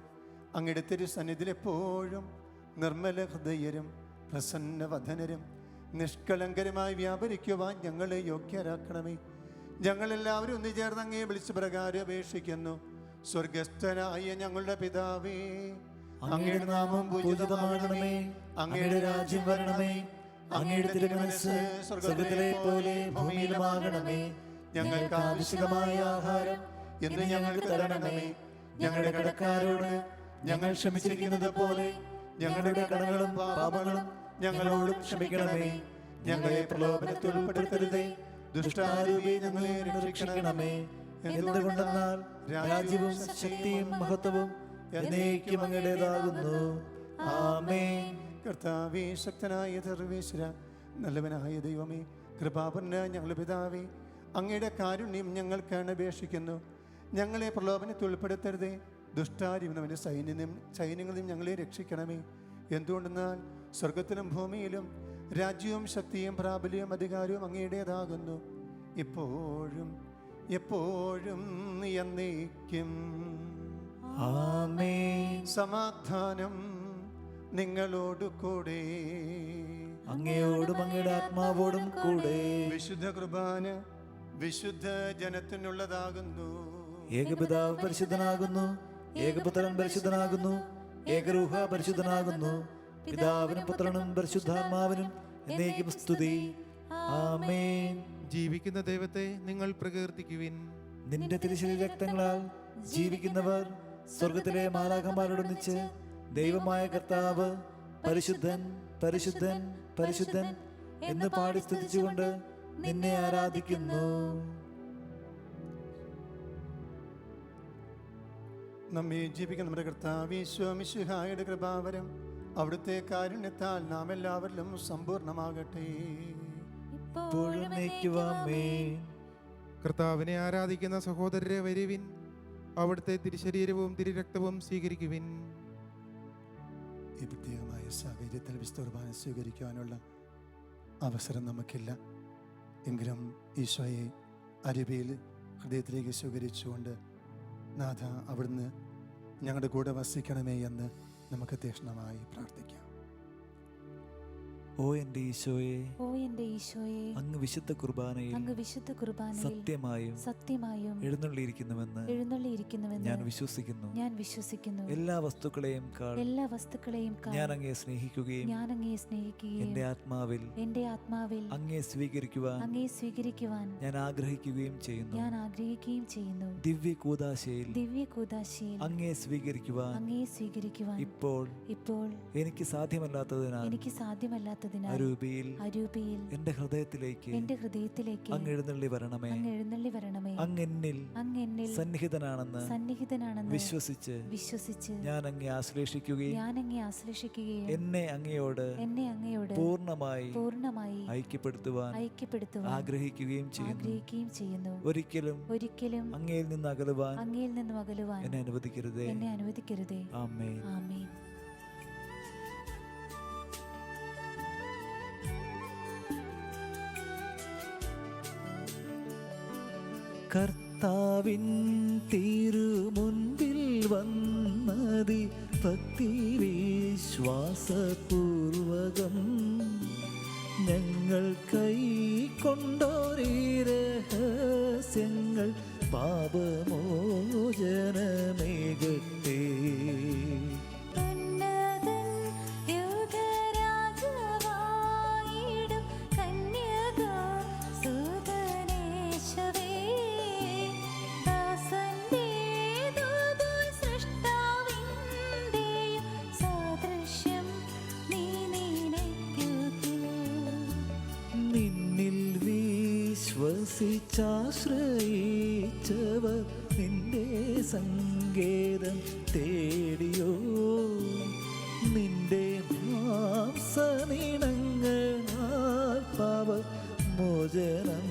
അങ്ങയുടെ തിരുസന്നിധിയിൽ എപ്പോഴും നിർമ്മല ഹൃദയരും പ്രസന്നവദനരും നിഷ്കളങ്കരമായി വ്യാപരിക്കുവാൻ ഞങ്ങളെ യോഗ്യരാക്കണമേ. ഞങ്ങളെല്ലാവരും ഒന്നു ചേർന്ന് അങ്ങേ വിളിച്ച് പ്രകാരം അപേക്ഷിക്കുന്നു. സ്വർഗസ്ഥനായ ഞങ്ങളുടെ പിതാവേ, അങ്ങയുടെ നാമം പൂജിതമാകണമേ. അങ്ങയുടെ രാജ്യം വരണമേ. അങ്ങയുടെ തിരുമനസ്സ് സ്വർഗ്ഗത്തിലെ പോലെ ഭൂമിയിലുമാകണമേ. ഞങ്ങൾക്ക് ആവശ്യമായ ആഹാരം ഇന്ന് ഞങ്ങൾക്ക് തരണമേ. ഞങ്ങളുടെ കടക്കാരോട് ഞങ്ങൾ ക്ഷമിച്ചിരിക്കുന്നത് പോലെ ഞങ്ങളുടെ കടങ്ങളും പാപങ്ങളും ഞങ്ങളോടും ക്ഷമിക്കണമേ. ഞങ്ങളെ പ്രലോഭനത്തിൽ ഉൾപ്പെടുത്തരുതേ, ദുഷ്ടാരൂപി ഞങ്ങളെ രക്ഷിക്കണമേ. എന്തുകൊണ്ടെന്നാൽ രാജ്യവും ശക്തിയും മഹത്വവും എന്നേക്കും അങ്ങയുടേതാകുന്നു. ആമേൻ. കർത്താവേ, ശക്തനായ സർവേശ്വര, നല്ലവനായ ദൈവമേ, കൃപാപരനായ ഞങ്ങളുടെ പിതാവേ, അങ്ങയുടെ കാരുണ്യം ഞങ്ങൾക്കാണ് അപേക്ഷിക്കുന്നു. ഞങ്ങളെ പ്രലോഭനത്തിൽ ഉൾപ്പെടുത്തരുതേ, ദുഷ്ടാരിവനവൻ്റെ സൈന്യങ്ങളും ഞങ്ങളെ രക്ഷിക്കണമേ. എന്തുകൊണ്ടെന്നാൽ സ്വർഗത്തിലും ഭൂമിയിലും രാജ്യവും ശക്തിയും പ്രാബല്യവും അധികാരവും അങ്ങയുടേതാകുന്നു, ഇപ്പോഴും എപ്പോഴും എന്നേക്കും. ആമേൻ. സമാധാനം നിങ്ങളോട് കൂടെ. അങ്ങയോടും അങ്ങയുടെ ആത്മാവോടും കൂടെ. വിശുദ്ധ കുർബാന വിശുദ്ധ ജനത്തിനുള്ളതാകുന്നു. ഏകപിതാവ് പരിശുദ്ധനാകുന്നു, ഏകപുത്രൻ പരിശുദ്ധനാകുന്നു, ഏകരൂഹ പരിശുദ്ധനാകുന്നു. പിതാവിനും പുത്രനും പരിശുദ്ധാത്മാവിനും എന്നേക്കും സ്തുതി. ആമേൻ. ജീവിക്കുന്ന ദൈവത്തെ നിങ്ങൾ പ്രകീർത്തിക്കുവിൻ. നിന്റെ തിരുശരീര രക്തങ്ങളാൽ ജീവിക്കുന്നവർ സ്വർഗത്തിലെ മാലാഖമാരോടൊന്നിച്ച് ദൈവമായ കർത്താവ് പരിശുദ്ധൻ പരിശുദ്ധൻ പരിശുദ്ധൻ എന്ന് പാടി സ്തുതിച്ചുകൊണ്ട് നിന്നെ ആരാധിക്കുന്നു. നമ്മെ ജീവിക്കുന്ന നമ്മുടെ കർത്താവ് ഈശോ മിശിഹായുടെ കൃപാവരം അവിടുത്തെ കാരുണ്യത്താൽ നാം എല്ലാവരിലും സമ്പൂർണ്ണമാകട്ടെ. ഇപ്പോഴും എന്നേക്കുമാമേൻ. കർത്താവിനെ ആരാധിക്കുന്ന സഹോദരരെ വരുവിൻ, അവിടുത്തെ തിരുശരീരവും തിരുരക്തവും സ്വീകരിക്കുവിൻ. ഈ പ്രത്യേകമായ സാഹചര്യത്തിൽ വിസ്തുർബാന സ്വീകരിക്കുവാനുള്ള അവസരം നമുക്കില്ല. എങ്കിലും ഈശോയെ അരുവിയിൽ ഹൃദയത്തിലേക്ക് സ്വീകരിച്ചുകൊണ്ട് നാഥ അവിടുന്ന് ഞങ്ങളുടെ കൂടെ വസിക്കണമേ എന്ന് നമുക്ക് തീക്ഷ്ണമായി പ്രാർത്ഥിക്കാം. ഓ എൻ്റെ ഈശോയെ, ഓ എൻ്റെ ഈശോയെ, അങ്ങ് വിശുദ്ധ കുർബാനയിൽ അങ്ങ് വിശുദ്ധ കുർബാനയിൽ സത്യമായും എഴുന്നള്ളിയിരിക്കുന്നുവെന്ന് ഞാൻ വിശ്വസിക്കുന്നു. എല്ലാ വസ്തുക്കളെയും ഞാൻ അങ്ങയെ സ്നേഹിക്കുകയും എൻ്റെ ആത്മാവിൽ അങ്ങയെ സ്വീകരിക്കുവാൻ ഞാൻ ആഗ്രഹിക്കുകയും ചെയ്യുന്നു. ദിവ്യ കൂദാശയിൽ അങ്ങയെ സ്വീകരിക്കുവാൻ ഇപ്പോൾ എനിക്ക് സാധ്യമല്ലാത്തതിനാൽ അരൂപിയിൽ എന്റെ ഹൃദയത്തിലേക്ക് അങ്ങ് എഴുന്നള്ളി വരണമേ. അങ്ങ് എന്നിൽ സന്നിഹിതനാണെന്ന് വിശ്വസിച്ച് ഞാൻ അങ്ങയെ ആശ്ലേഷിക്കുകയും എന്നെ അങ്ങയോട് പൂർണ്ണമായി ഐക്യപ്പെടുത്തുവാൻ ആഗ്രഹിക്കുകയും ചെയ്യുന്നു. ഒരിക്കലും അങ്ങയിൽ നിന്ന് അകലുവാൻ എന്നെ അനുവദിക്കരുതേ. ആമേൻ. കർത്താവിൻ തിരുമുൻപിൽ വന്നതി ഭക്തി വിശ്വാസപൂർവകം ഞങ്ങൾ കൈക്കൊണ്ടോരീ രഹസ്യങ്ങൾ പാപമോചനമേകട്ടെ. വിശ്വസിച്ചാശ്രയിച്ചവർ നിന്റെ സങ്കേതം തേടിയോ. നിന്റെ മാംസനിണങ്ങളാൽ പാപമോചനം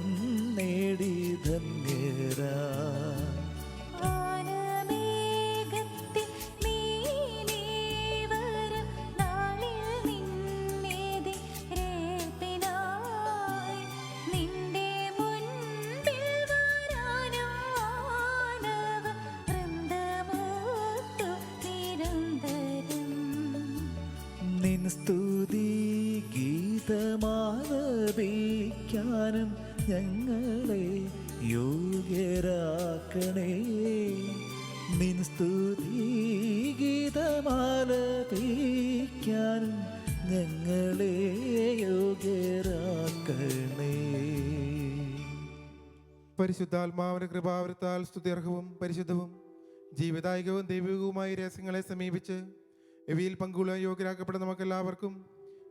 നേടി ധന്യരാ. സ്തുതി ഗീതമാലപിക്കാനും ഞങ്ങളെ യോഗ്യരാക്കണേ. നിൻ സ്തുതി ഗീതമാലപിക്കാനും ഞങ്ങളെ യോഗ്യരാക്കണേ. പരിശുദ്ധാത്മാവിന്റെ കൃപാവരത്താൽ സ്തുത്യർഹവും പരിശുദ്ധവും ജീവദായകവും ദൈവികവുമായ രഹസ്യങ്ങളെ സമീപിച്ച് ഇവയിൽ പങ്കുള്ള യോഗ്യരാക്കപ്പെടുന്ന നമുക്കെല്ലാവർക്കും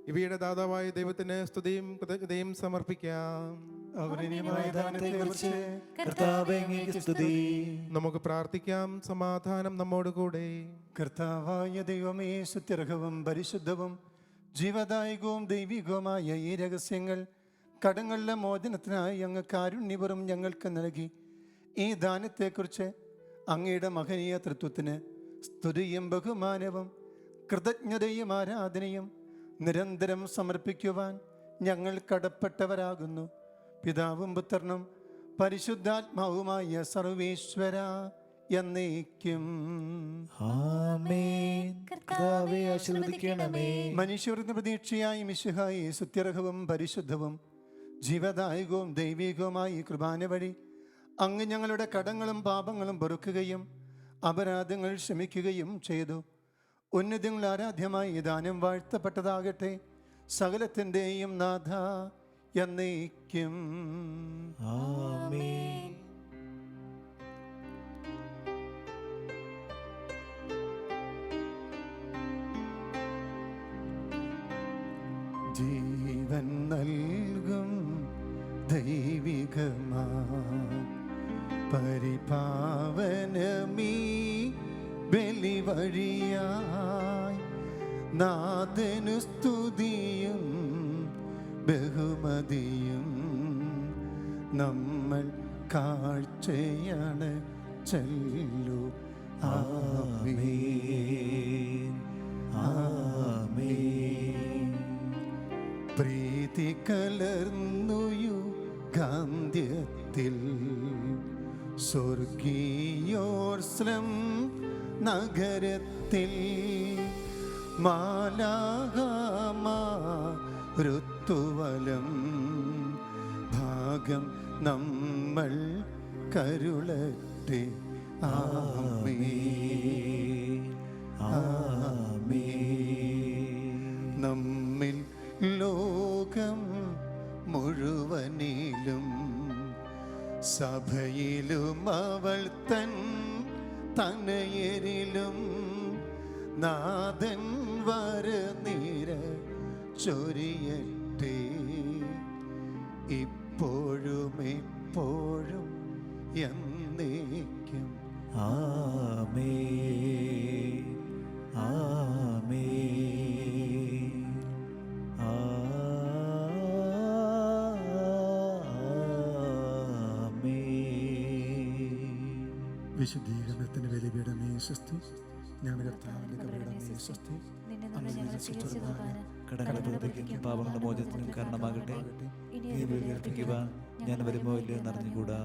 ഇവയുടെ ദാതാവായ ദൈവത്തിന് സ്തുതിയും കൃതജ്ഞതയും സമർപ്പിക്കാം. നമുക്ക് പ്രാർത്ഥിക്കാം. സമാധാനം നമ്മോട് കൂടെ. കർത്താവായ ദൈവമേ, സ്തുത്യർഹവും പരിശുദ്ധവും ജീവദായകവും ദൈവികവുമായ ഈ രഹസ്യങ്ങൾ കടങ്ങളുടെ മോചനത്തിനായി അങ്ങ് കാരുണ്യപൂർവ്വം ഞങ്ങൾക്ക് നൽകി. ഈ ദാനത്തെക്കുറിച്ച് അങ്ങയുടെ മഹനീയ തൃത്വത്തിന് സ്തുതിയും ബഹുമാനവും കൃതജ്ഞതയും ആരാധനയും നിരന്തരം സമർപ്പിക്കുവാൻ ഞങ്ങൾ കടപ്പെട്ടവരാകുന്നു. പിതാവും പുത്രനും പരിശുദ്ധാത്മാവുമായ സർവേശ്വര എന്നേക്കും. ആമേൻ. കർത്താവേ ആശീർവദിക്കണമേ. മനുഷ്യരുടെ പ്രതീക്ഷയായി മിശിഹായി സുത്യർഹവും പരിശുദ്ധവും ജീവദായകവും ദൈവികവുമായി ഈ കുർബാന വഴി അങ്ങ് ഞങ്ങളുടെ കടങ്ങളും പാപങ്ങളും പൊറുക്കുകയും അപരാധങ്ങൾ ക്ഷമിക്കുകയും ചെയ്തു. ഉന്നതങ്ങൾ ആരാധ്യമായി ഈ ദാനം വാഴ്ത്തപ്പെട്ടതാകട്ടെ. സകലത്തിൻ്റെയും നാഥ എന്നേക്കും. ആമേൻ. ജീവൻ നൽകും ദൈവികമാ പരിപാവനമീ ബലി വഴിയായി നാഥനു സ്തുതിയും ബഹുമതിയും നമ്മൾ കാഴ്ചയാണ് ചൊല്ലു. ആമേൻ. ആമേൻ. പ്രീതി കലർന്നുയു ഗാന്ധ്യത്തിൽ സ്വർഗീയോർശ്രം നഗരത്തിൽ മാലാഹമാരുത്തുവലം ഭാഗം നമ്മൾ കരുളട്ടെ. ആമേൻ. ആമേൻ. നമ്മിൽ ലോകം മുഴുവനിലും സഭയിലും അവൾ തനയരിലും നാഥൻ വരനിര ചൊരിയട്ടെ. ഇപ്പോഴും എപ്പോഴും എന്നേക്കും. ആമേൻ. ആമേൻ. വിശുദ്ധീകരണത്തിന് ബലിപീഠമേ സ്വസ്തി. ഞങ്ങളുടെ കർത്താവിന്റെ കബറിടമേ സ്വസ്തി. കടങ്ങളുടെ പാപങ്ങളുടെ മോചനത്തിനും കാരണമാകട്ടെ. നീ ബലിയർപ്പിക്കുക, ഞാൻ വരുമോ ഇല്ലയോ എന്നറിഞ്ഞുകൂടാ.